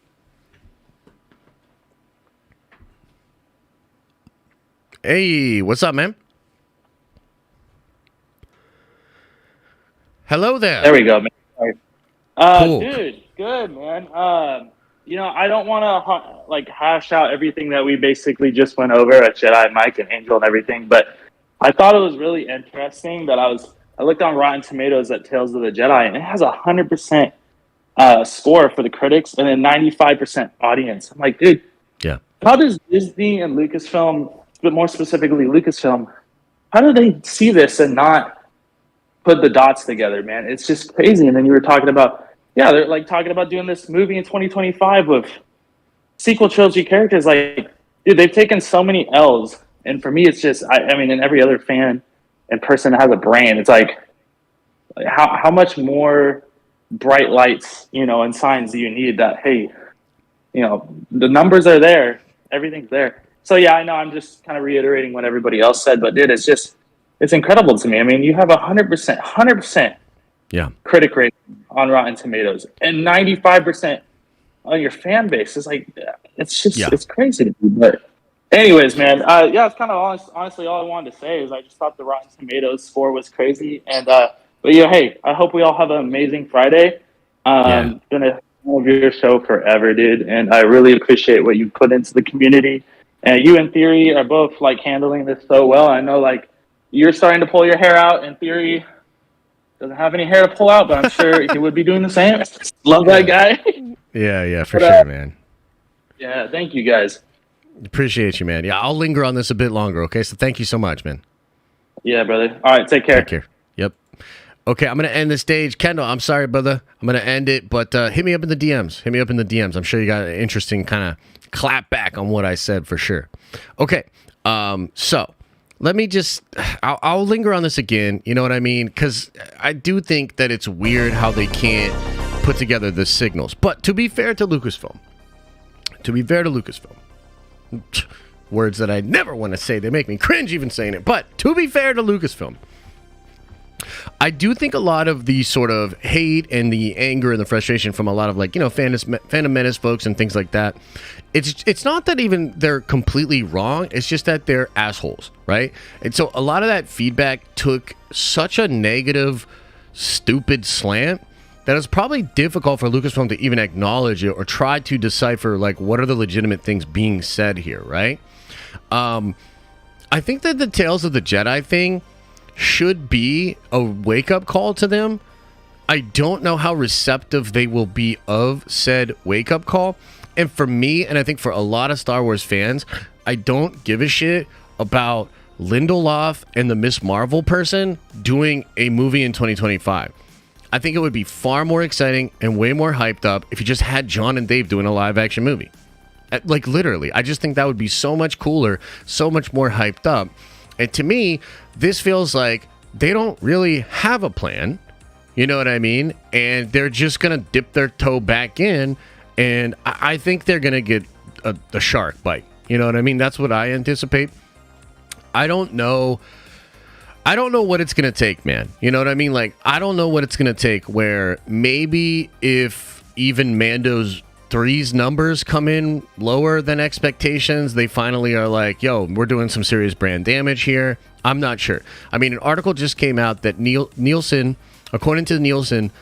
Hey, what's up, man? Hello there. There we go, man. Cool. Dude, good, man. You know, I don't want to like hash out everything that we basically just went over at Jedi, Mike, and Angel and everything, but I thought it was really interesting that I looked on Rotten Tomatoes at Tales of the Jedi, and it has 100% score for the critics and then 95% audience. I'm like, dude, yeah. How does Disney and Lucasfilm, but more specifically Lucasfilm, how do they see this and not put the dots together, man? It's just crazy. And then you were talking about, yeah, they're like talking about doing this movie in 2025 with sequel trilogy characters. Like, dude, they've taken so many L's, and for me, it's just, I mean, and every other fan and person that has a brain, it's like how much more bright lights, you know, and signs do you need that, hey, you know, the numbers are there, everything's there. So yeah, I know I'm just kind of reiterating what everybody else said, but dude, it's incredible to me. I mean, you have 100% Yeah. critic rating on Rotten Tomatoes and 95% on your fan base. It's like, it's just, it's crazy to me. But anyways, man, yeah, it's kind of honestly all I wanted to say is I just thought the Rotten Tomatoes score was crazy. And, but yeah, hey, I hope we all have an amazing Friday. Gonna love your show forever, dude. And I really appreciate what you put into the community. And you and Theory are both like handling this so well. I know like you're starting to pull your hair out, and Theory doesn't have any hair to pull out, but I'm sure he would be doing the same. Love that guy. Yeah, for sure, man. Yeah, thank you guys. Appreciate you, man. Yeah, I'll linger on this a bit longer, okay? So thank you so much, man. Yeah, brother. All right, take care. Take care. Yep. Okay, I'm going to end the stage. Kendall, I'm sorry, brother. I'm going to end it, but hit me up in the DMs. Hit me up in the DMs. I'm sure you got an interesting kind of clap back on what I said for sure. Okay, so let me just, I'll linger on this again, you know what I mean? Because I do think that it's weird how they can't put together the signals. But to be fair to Lucasfilm, words that I never want to say, they make me cringe even saying it, but to be fair to Lucasfilm, I do think a lot of the sort of hate and the anger and the frustration from a lot of like, you know, Phantom Menace folks and things like that, it's not that even they're completely wrong, it's just that they're assholes, right? And so a lot of that feedback took such a negative, stupid slant that it's probably difficult for Lucasfilm to even acknowledge it or try to decipher like what are the legitimate things being said here, right? I think that the Tales of the Jedi thing should be a wake-up call to them. I don't know how receptive they will be of said wake-up call. And for me, and I think for a lot of Star Wars fans, I don't give a shit about Lindelof and the Miss Marvel person doing a movie in 2025. I think it would be far more exciting and way more hyped up if you just had John and Dave doing a live-action movie. Like, literally. I just think that would be so much cooler, so much more hyped up. And to me, this feels like they don't really have a plan. You know what I mean? And they're just going to dip their toe back in. And I think they're going to get a shark bite. You know what I mean? That's what I anticipate. I don't know what it's going to take, man. You know what I mean? Like, I don't know what it's going to take where maybe if even Mando's 3's numbers come in lower than expectations, they finally are like, yo, we're doing some serious brand damage here. I'm not sure. I mean, an article just came out that Nielsen, according to Nielsen,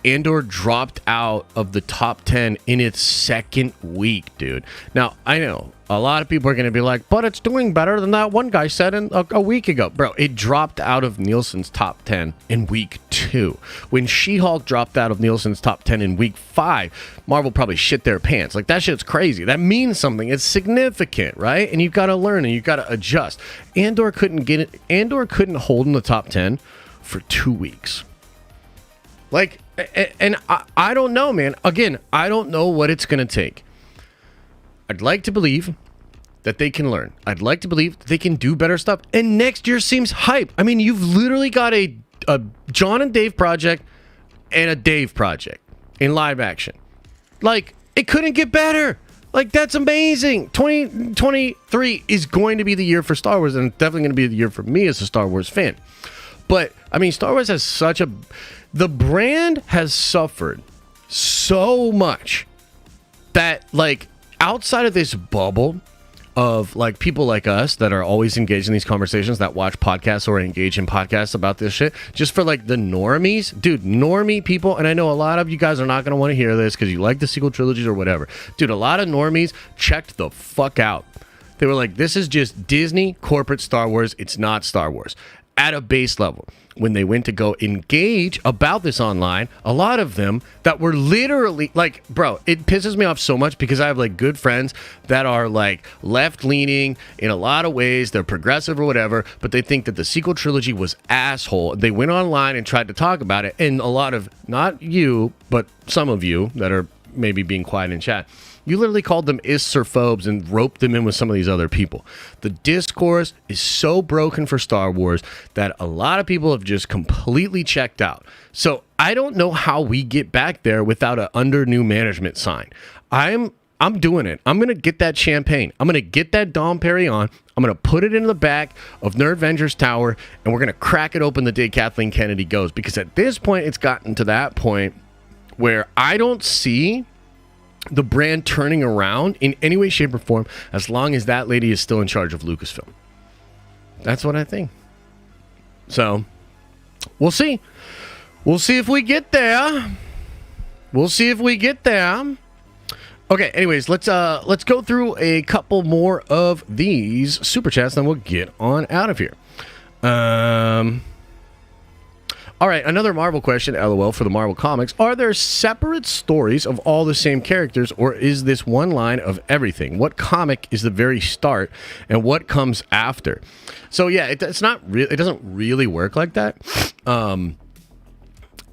Andor dropped out of the top 10 in its second week, dude. Now, I know a lot of people are going to be like, but it's doing better than that one guy said a week ago. Bro, it dropped out of Nielsen's top 10 in week 2. When She-Hulk dropped out of Nielsen's top 10 in week 5, Marvel probably shit their pants. Like, that shit's crazy. That means something. It's significant, right? And you've got to learn and you've got to adjust. Andor couldn't hold in the top 10 for 2 weeks. Like, and I don't know, man. Again, I don't know what it's going to take. I'd like to believe that they can learn. I'd like to believe that they can do better stuff. And next year seems hype. I mean, you've literally got a John and Dave project and a Dave project in live action. Like, it couldn't get better. Like, that's amazing. 2023 is going to be the year for Star Wars, and definitely going to be the year for me as a Star Wars fan. But, I mean, Star Wars has the brand has suffered so much that, like, outside of this bubble of, like, people like us that are always engaged in these conversations, that watch podcasts or engage in podcasts about this shit, just for, like, the normies, dude, normie people, and I know a lot of you guys are not going to want to hear this because you like the sequel trilogies or whatever. Dude, a lot of normies checked the fuck out. They were like, this is just Disney corporate Star Wars. It's not Star Wars. at a base level. When they went to go engage about this online, a lot of them that were literally like, bro, it pisses me off so much because I have like good friends that are like left leaning in a lot of ways. They're progressive or whatever, but they think that the sequel trilogy was asshole. They went online and tried to talk about it. And a lot of, not you, but some of you that are maybe being quiet in chat, you literally called them ists or phobes and roped them in with some of these other people. The discourse is so broken for Star Wars that a lot of people have just completely checked out. So I don't know how we get back there without an under new management sign. I'm doing it. I'm going to get that champagne. I'm going to get that Dom Perignon. I'm going to put it in the back of Nerdvenger's Tower, and we're going to crack it open the day Kathleen Kennedy goes. Because at this point, it's gotten to that point where I don't see the brand turning around in any way, shape, or form as long as that lady is still in charge of Lucasfilm. That's what I think. So, we'll see. We'll see if we get there. We'll see if we get there. Okay, anyways, let's go through a couple more of these super chats, then we'll get on out of here. All right, another Marvel question, LOL, for the Marvel Comics. Are there separate stories of all the same characters, or is this one line of everything? What comic is the very start, and what comes after? So, yeah, it's not really, it doesn't really work like that.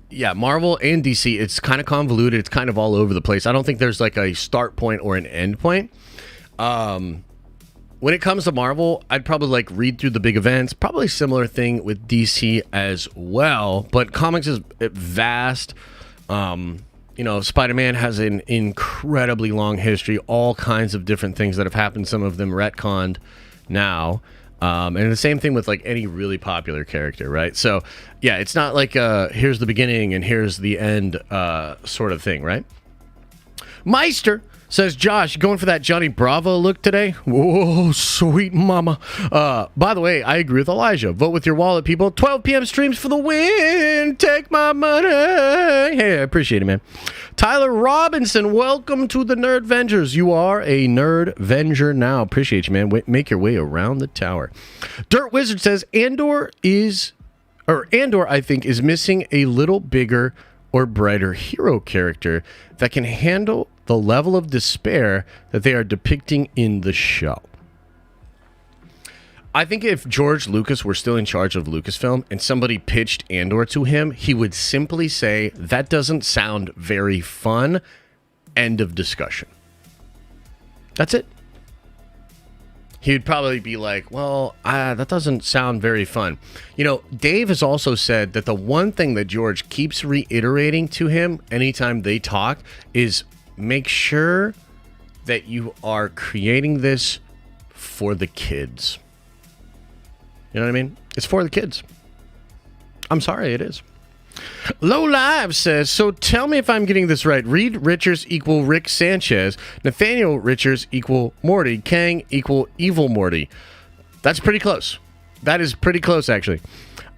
Yeah, Marvel and DC, it's kind of convoluted. It's kind of all over the place. I don't think there's like a start point or an end point. When it comes to Marvel, I'd probably like read through the big events. Probably similar thing with DC as well. But comics is vast. Spider-Man has an incredibly long history. All kinds of different things that have happened. Some of them retconned now. And the same thing with like any really popular character, right? So, yeah, it's not like here's the beginning and here's the end sort of thing, right? Meister says, Josh, you going for that Johnny Bravo look today? Whoa, sweet mama. By the way, I agree with Elijah. Vote with your wallet, people. 12 p.m. streams for the win. Take my money. Hey, I appreciate it, man. Tyler Robinson, welcome to the Nerdvengers. You are a Nerdvenger now. Appreciate you, man. Make your way around the tower. Dirt Wizard says, Andor, I think, is missing a little bigger or brighter hero character that can handle the level of despair that they are depicting in the show. I think if George Lucas were still in charge of Lucasfilm and somebody pitched Andor to him, he would simply say, that doesn't sound very fun. End of discussion. That's it. He'd probably be like, well, that doesn't sound very fun. You know, Dave has also said that the one thing that George keeps reiterating to him anytime they talk is make sure that you are creating this for the kids. You know what I mean? It's for the kids. I'm sorry, it is. Low Live says, so tell me if I'm getting this right. Reed Richards equal Rick Sanchez. Nathaniel Richards equal Morty. Kang equal Evil Morty. That's pretty close. That is pretty close, actually.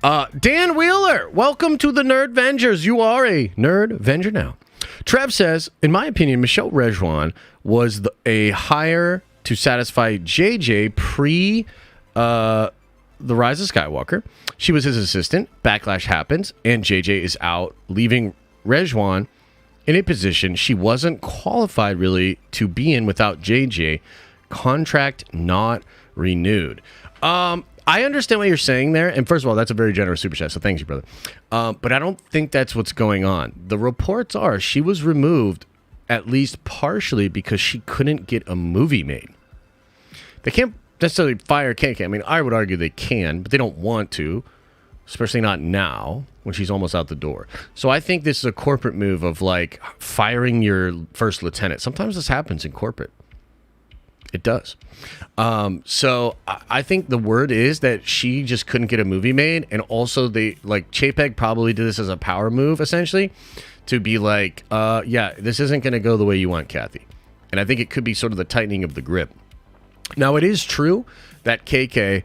Dan Wheeler, welcome to the Nerdvengers. You are a Nerdvenger now. Trev says, in my opinion, Michelle Rejwan was a hire to satisfy JJ pre The Rise of Skywalker. She was his assistant. Backlash happens, and JJ is out, leaving Rejwan in a position she wasn't qualified really to be in without JJ. Contract not renewed. I understand what you're saying there, and first of all, that's a very generous super chat, so thanks you, brother. But I don't think that's what's going on. The reports are she was removed at least partially because she couldn't get a movie made. They can't necessarily fire KK. I mean, I would argue they can, but they don't want to, especially not now when she's almost out the door. So I think this is a corporate move of like firing your first lieutenant. Sometimes this happens in corporate. It does. So I think the word is that she just couldn't get a movie made, and also they like Chapek probably did this as a power move essentially to be like, yeah, this isn't going to go the way you want, Kathy. And I think it could be sort of the tightening of the grip. Now, it is true that KK,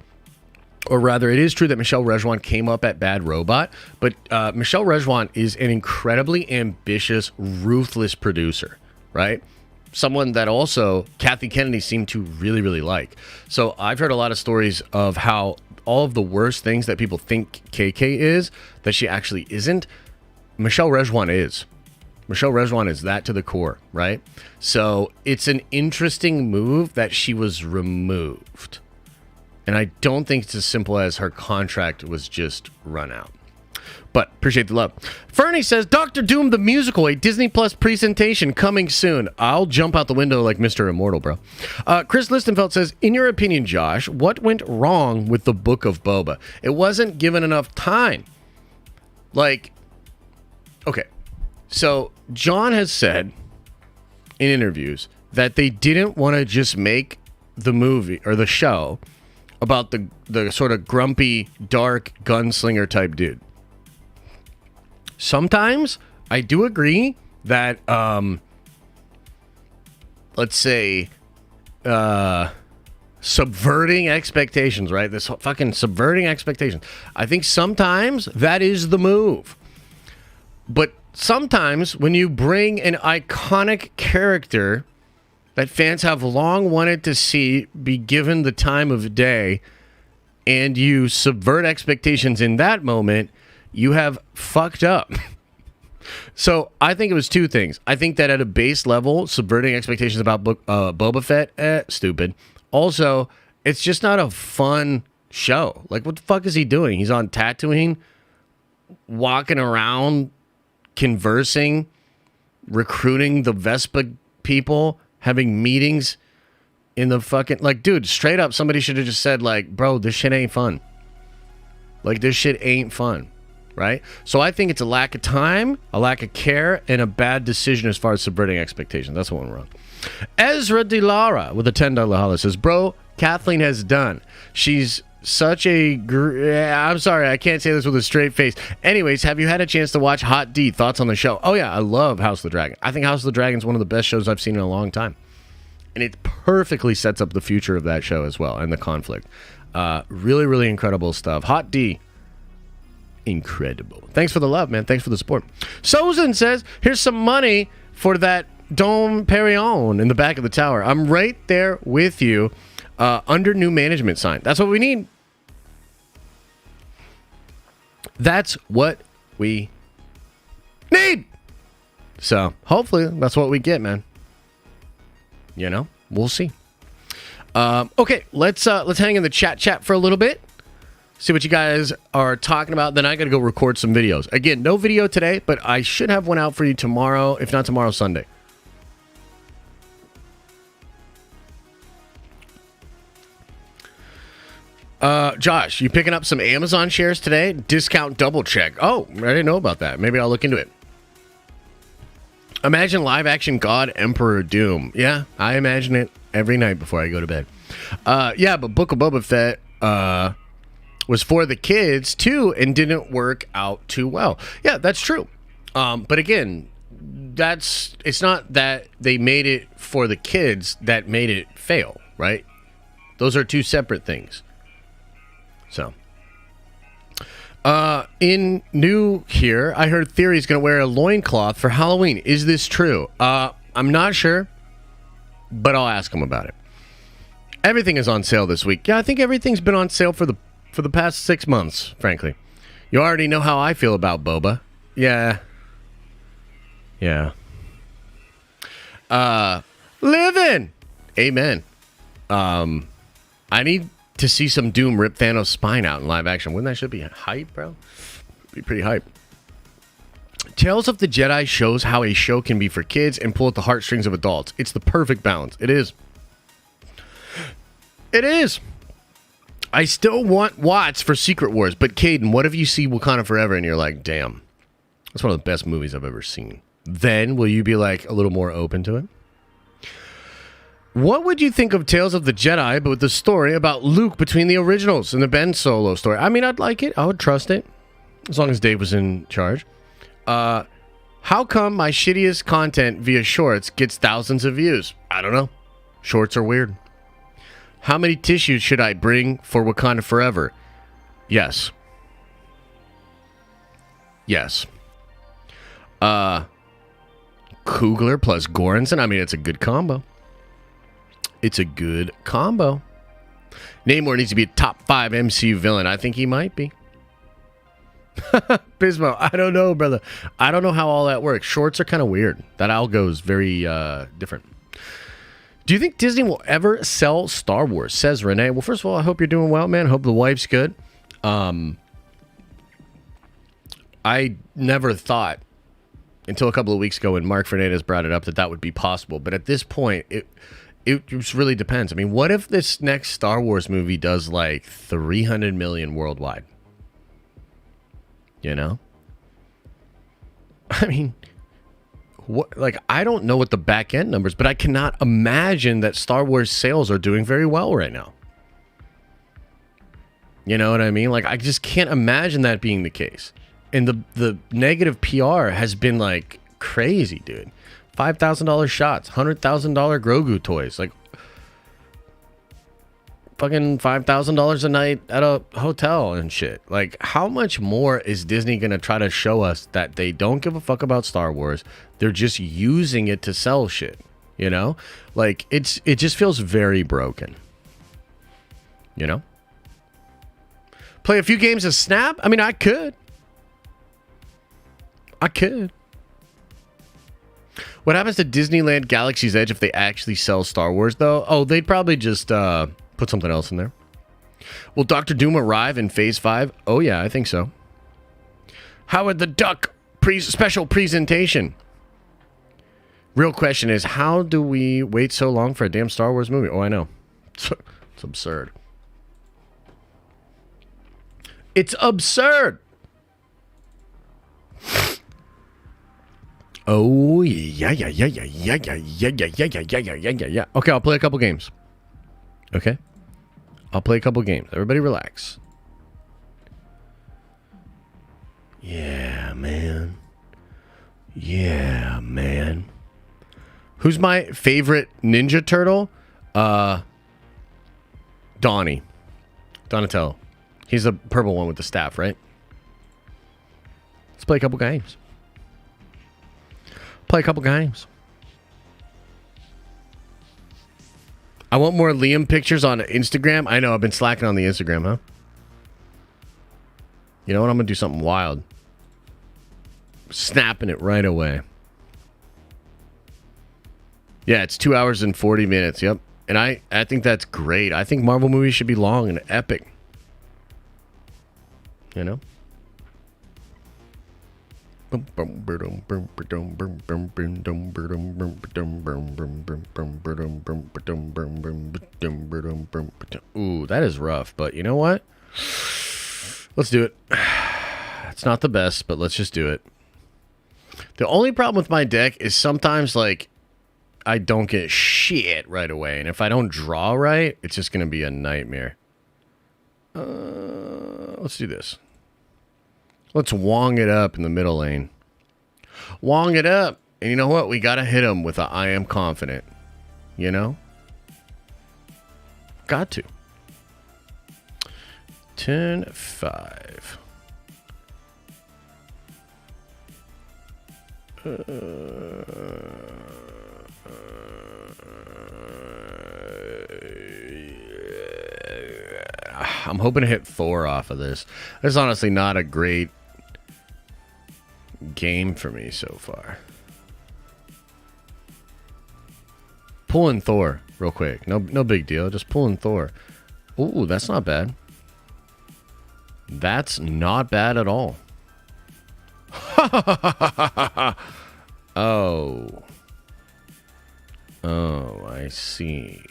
or rather, it is true that Michelle Rejwan came up at Bad Robot, but Michelle Rejwan is an incredibly ambitious, ruthless producer, right? someone that also Kathy Kennedy seemed to really, really like. So I've heard a lot of stories of how all of the worst things that people think KK is, that she actually isn't. Michelle Rejwan is. Michelle Rejwan is that to the core, right? So it's an interesting move that she was removed. And I don't think it's as simple as her contract was just run out. But appreciate the love. Fernie says, Dr. Doom the Musical, a Disney Plus presentation coming soon. I'll jump out the window like Mr. Immortal, bro. Chris Listenfeld says, in your opinion, Josh, what went wrong with the Book of Boba? It wasn't given enough time. Like, okay. So John has said in interviews that they didn't want to just make the movie or the show about the sort of grumpy, dark gunslinger type dude. Sometimes I do agree that, let's say, subverting expectations, right? This fucking subverting expectations. I think sometimes that is the move. But sometimes when you bring an iconic character that fans have long wanted to see be given the time of day and you subvert expectations in that moment, you have fucked up. So I think it was two things. I think that at a base level, subverting expectations about Boba Fett, stupid. Also, it's just not a fun show. Like, what the fuck is he doing? He's on Tatooine, walking around, conversing, recruiting the Vespa people, having meetings in the fucking... Like, dude, straight up, somebody should have just said, like, bro, this shit ain't fun. Like, this shit ain't fun. Right? So I think it's a lack of time, a lack of care, and a bad decision as far as subverting expectations. That's what went wrong. Ezra DeLara with a $10 holla says, bro, Kathleen has done. She's such a... I'm sorry, I can't say this with a straight face. Anyways, have you had a chance to watch Hot D? Thoughts on the show? Oh yeah, I love House of the Dragon. I think House of the Dragon is one of the best shows I've seen in a long time. And it perfectly sets up the future of that show as well, and the conflict. Really, really incredible stuff. Hot D. Incredible. Thanks for the love, man. Thanks for the support. Sozin says, here's some money for that Dom Perignon in the back of the tower. I'm right there with you under new management sign. That's what we need. That's what we need. So hopefully that's what we get, man. You know, we'll see. Okay, let's hang in the chat for a little bit. See what you guys are talking about. Then I got to go record some videos. Again, no video today, but I should have one out for you tomorrow. If not tomorrow, Sunday. Josh, you picking up some Amazon shares today? Discount double check. Oh, I didn't know about that. Maybe I'll look into it. Imagine live action God Emperor Doom. Yeah, I imagine it every night before I go to bed. Yeah, but Book of Boba Fett, was for the kids too and didn't work out too well. Yeah, that's true. But again, it's not that they made it for the kids that made it fail, right? Those are two separate things. So, in new here, I heard Theory's going to wear a loincloth for Halloween. Is this true? I'm not sure, but I'll ask him about it. Everything is on sale this week. Yeah, I think everything's been on sale for the past 6 months, frankly. You already know how I feel about Boba. Yeah. Living! Amen. I need to see some Doom rip Thanos' spine out in live action. Wouldn't that should be hype, bro? Be pretty hype. Tales of the Jedi shows how a show can be for kids and pull at the heartstrings of adults. It's the perfect balance. It is. It is. I still want Watts for Secret Wars, but Caden, what if you see Wakanda Forever and you're like, damn, that's one of the best movies I've ever seen? Then will you be like a little more open to it? What would you think of Tales of the Jedi, but with the story about Luke between the originals and the Ben Solo story? I mean, I'd like it. I would trust it, as long as Dave was in charge. How come my shittiest content via shorts gets thousands of views? I don't know. Shorts are weird. How many tissues should I bring for Wakanda Forever? Yes. Coogler plus Goranson. I mean, it's a good combo. It's a good combo. Namor needs to be a top 5 MCU villain. I think he might be. Bismo, I don't know, brother. I don't know how all that works. Shorts are kind of weird. That algo is very different. Do you think Disney will ever sell Star Wars? Says Renee. Well, first of all, I hope you're doing well, man. I hope the wife's good. I never thought until a couple of weeks ago when Mark Fernandez brought it up that would be possible. But at this point, it just really depends. I mean, what if this next Star Wars movie does like 300 million worldwide? You know? I mean, what? Like, I don't know what the back end numbers, but I cannot imagine that Star Wars sales are doing very well right now. You know what I mean? Like, I just can't imagine that being the case. And the negative PR has been like crazy, dude. $5,000 shots, $100,000 Grogu toys, like fucking $5,000 a night at a hotel and shit. Like, how much more is Disney gonna try to show us that they don't give a fuck about Star Wars? They're just using it to sell shit. You know, like it just feels very broken. You know, play a few games of Snap. I mean, I could. What happens to Disneyland Galaxy's Edge if they actually sell Star Wars, though? Oh, they'd probably just put something else in there. Will Doctor Doom arrive in Phase 5? Oh, yeah, I think so. Howard the Duck special presentation. Real question is, how do we wait so long for a damn Star Wars movie? Oh, I know. It's absurd. It's absurd. Oh, yeah. Okay, I'll play a couple games. Okay? I'll play a couple games. Everybody relax. Yeah, man. Who's my favorite Ninja Turtle? Donatello. He's the purple one with the staff, right? Let's play a couple games. I want more Liam pictures on Instagram. I know, I've been slacking on the Instagram, huh? You know what? I'm going to do something wild. Snapping it right away. Yeah, it's 2 hours and 40 minutes. Yep. And I think that's great. I think Marvel movies should be long and epic. You know? Ooh, that is rough, but you know what? Let's do it. It's not the best, but let's just do it. The only problem with my deck is sometimes, like, I don't get shit right away, and if I don't draw right, it's just going to be a nightmare. Let's do this. Let's wong it up in the middle lane. Wong it up. And you know what? We got to hit him with a I am confident. You know? Got to. 10-5. I'm hoping to hit 4 off of this. It's honestly not a great game for me so far. Pulling Thor real quick. No big deal. Just pulling Thor. Ooh, that's not bad. That's not bad at all. Oh. Oh, I see.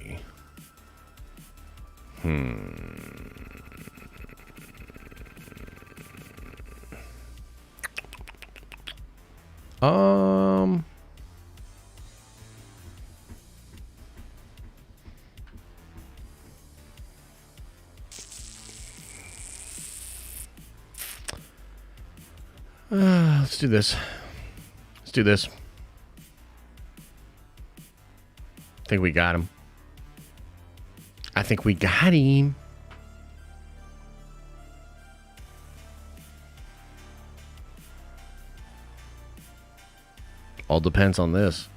Let's do this. Let's do this. I think we got him. I think we got him. All depends on this.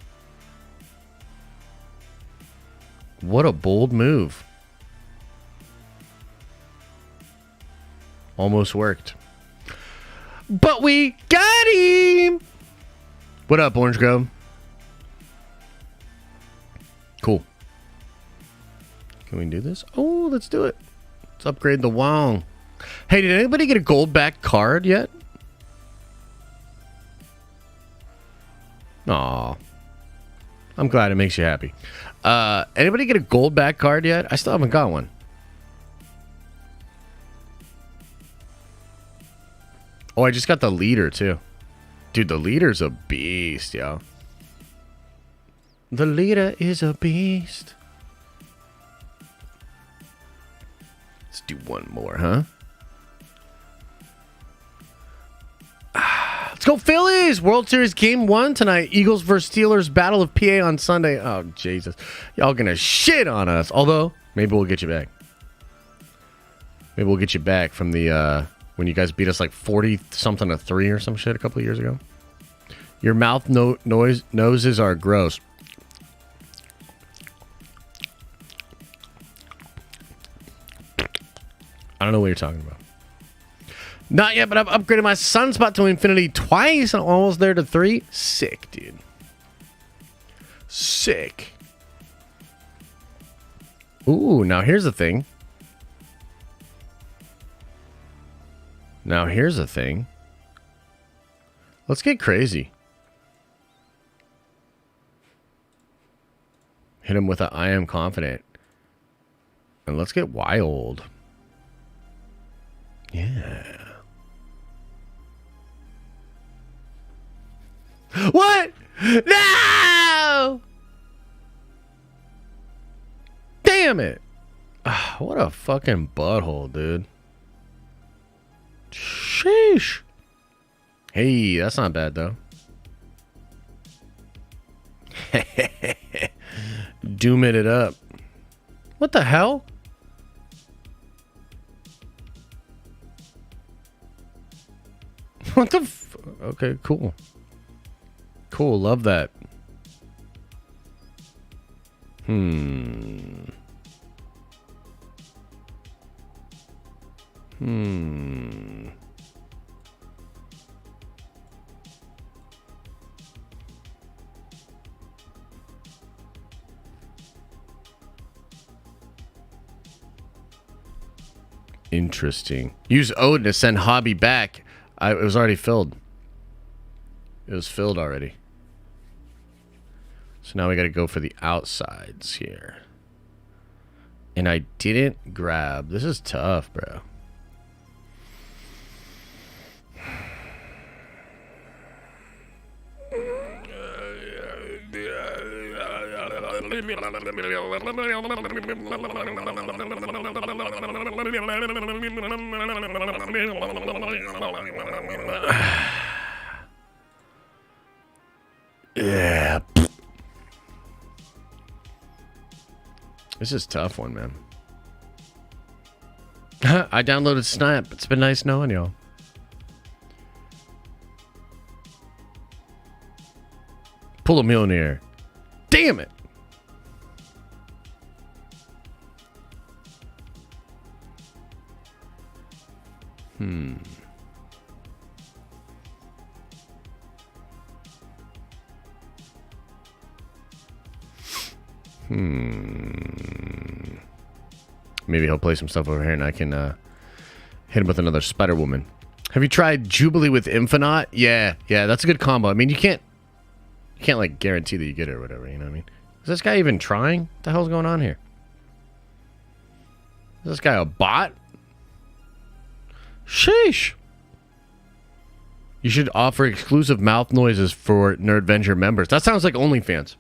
What a bold move. Almost worked. But we got him! What up, Orange Grove? Cool. Can we do this? Oh, let's do it. Let's upgrade the Wong. Hey, did anybody get a gold back card yet? Aw. I'm glad it makes you happy. Anybody get a gold back card yet? I still haven't got one. Oh, I just got the leader, too. Dude, the leader's a beast, yo. The leader is a beast. Let's do one more, huh? Let's go Phillies! World Series Game 1 tonight. Eagles versus Steelers. Battle of PA on Sunday. Oh, Jesus. Y'all gonna shit on us. Although, maybe we'll get you back. Maybe we'll get you back from the, when you guys beat us like 40-something to 3 or some shit a couple of years ago. Your mouth noses are gross. I don't know what you're talking about. Not yet, but I've upgraded my sunspot to infinity twice. I'm almost there to 3. Sick, dude. Sick. Ooh, now here's the thing. Let's get crazy. Hit him with a I am confident. And let's get wild. Yeah. What? No! Damn it. What a fucking butthole, dude. Sheesh. Hey, that's not bad, though. Dooming it up. What the hell? What the okay, cool. Cool, love that. Interesting. Use Odin to send Hobby back. It was already filled. It was filled already. So now we got to go for the outsides here. And I didn't grab. This is tough, bro. Yeah. This is a tough one, man. I downloaded Snap. It's been nice knowing y'all. Pull a millionaire. Damn it. Maybe he'll play some stuff over here and I can hit him with another Spider Woman. Have you tried Jubilee with Infinite? Yeah, that's a good combo. I mean, you can't like guarantee that you get it or whatever, you know what I mean? Is this guy even trying? What the hell's going on here? Is this guy a bot? Sheesh. You should offer exclusive mouth noises for Nerdventure members. That sounds like OnlyFans.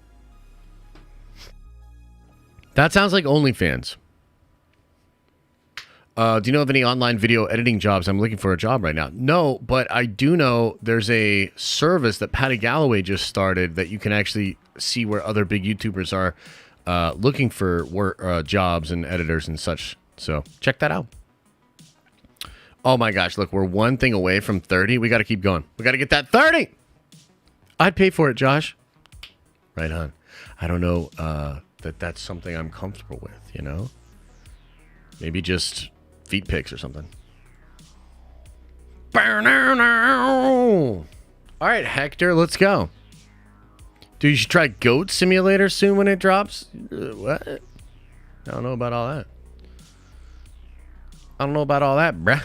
Do you know of any online video editing jobs? I'm looking for a job right now. No, but I do know there's a service that Patty Galloway just started that you can actually see where other big YouTubers are looking for work, jobs and editors and such. So check that out. Oh my gosh, look, we're one thing away from 30. We got to keep going. We got to get that 30. I'd pay for it, Josh. Right on. I don't know that's something I'm comfortable with, you know? Maybe just feet pics or something. All right, Hector, let's go. Dude, you should try Goat Simulator soon when it drops. What? I don't know about all that. I don't know about all that, bruh.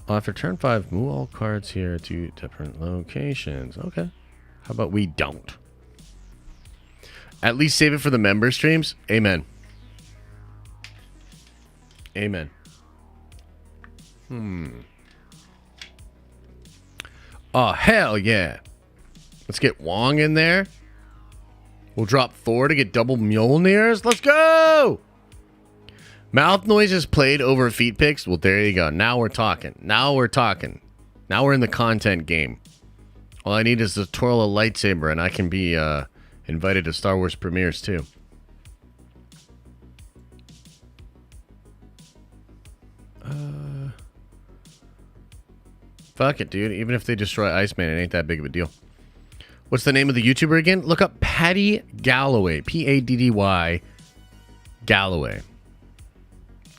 After turn 5, move all cards here to different locations. Okay. How about we don't? At least save it for the member streams. Amen. Amen. Oh, hell yeah. Let's get Wong in there. We'll drop Thor to get double Mjolnirs. Let's go! Mouth noises played over feet pics. Well, there you go. Now we're talking. Now we're talking. Now we're in the content game. All I need is to twirl a lightsaber and I can be invited to Star Wars premieres too. Fuck it, dude. Even if they destroy Iceman, it ain't that big of a deal. What's the name of the YouTuber again? Look up Paddy Galloway. Paddy Galloway.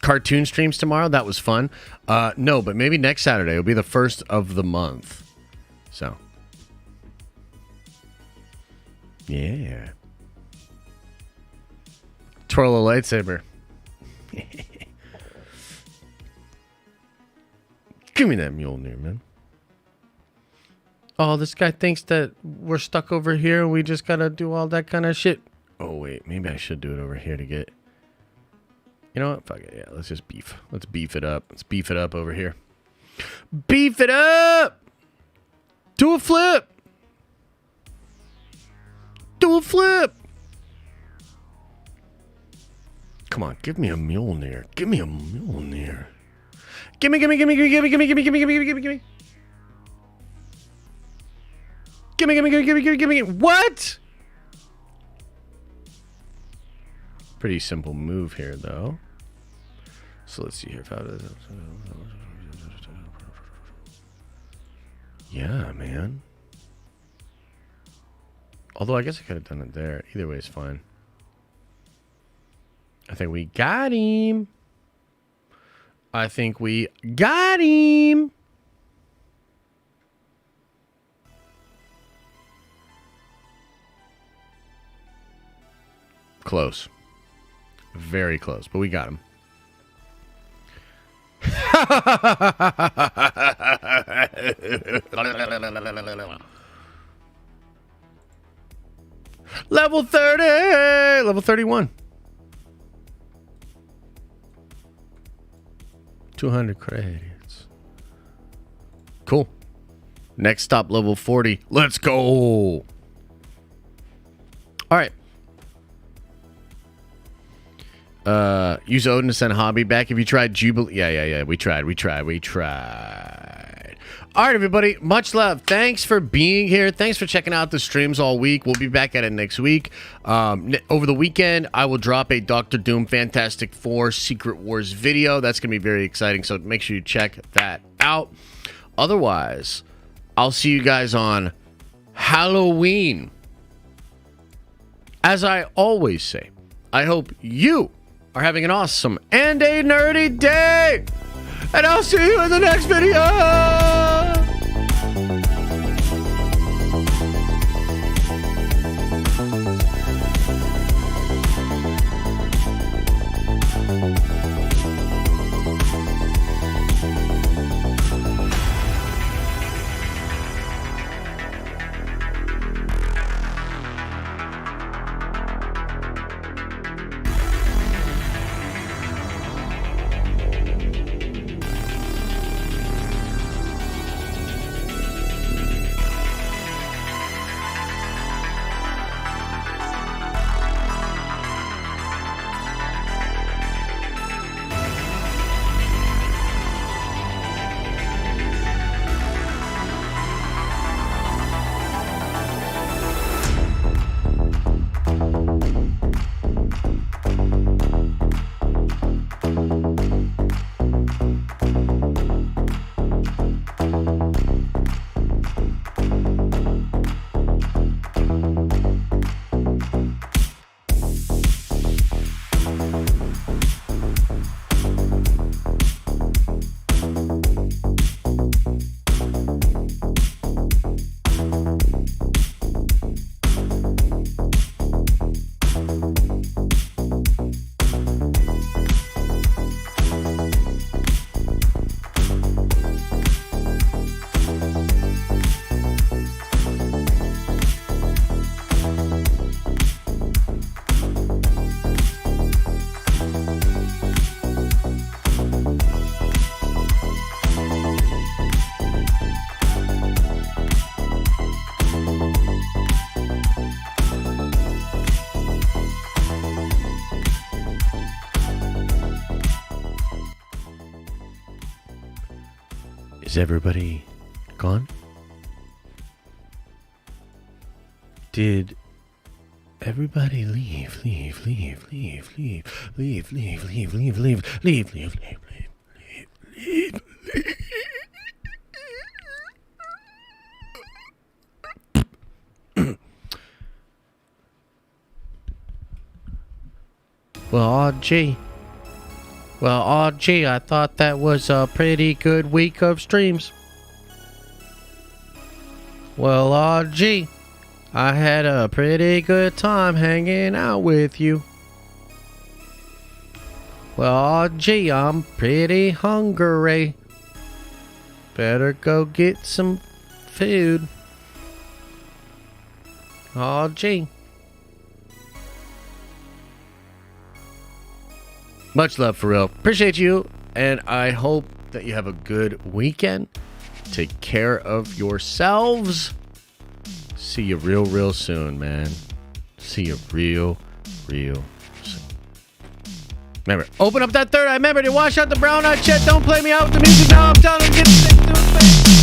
Cartoon streams tomorrow. That was fun. No, but maybe next Saturday. It'll be the first of the month. So. Yeah. Twirl a lightsaber. Give me that Mjolnir, man. Oh, this guy thinks that we're stuck over here and we just gotta do all that kind of shit. Oh, wait. Maybe I should do it over here to get... You know what? Fuck it. Yeah, let's just beef. Let's beef it up. Let's beef it up over here. Beef it up! Do a flip! Do a flip! Come on, give me a Mjolnir. Give me a Mjolnir. Gimme. Gimme. What? Pretty simple move here, though. So let's see here. Yeah, man. Although I guess I could have done it there. Either way is fine. I think we got him. Close. Very close, but we got him. Level 30! Level 31. 200 credits. Cool. Next stop, level 40. Let's go! All right. Use Odin to send Hobby back. Have you tried Jubilee? Yeah. We tried. All right, everybody. Much love. Thanks for being here. Thanks for checking out the streams all week. We'll be back at it next week. Over the weekend, I will drop a Doctor Doom Fantastic Four Secret Wars video. That's going to be very exciting, so make sure you check that out. Otherwise, I'll see you guys on Halloween. As I always say, I hope you are having an awesome and a nerdy day. And I'll see you in the next video. Is everybody gone? Did everybody leave? Well, gee, I thought that was a pretty good week of streams. Well, gee, I had a pretty good time hanging out with you. Well, gee, I'm pretty hungry. Better go get some food. Oh, gee. Much love, for real. Appreciate you, and I hope that you have a good weekend. Take care of yourselves. See you real soon, man. See you real soon. Remember, open up that third eye. Remember to wash out the brown eye. Chet, don't play me out with the music now. I'm telling you, get sick to it,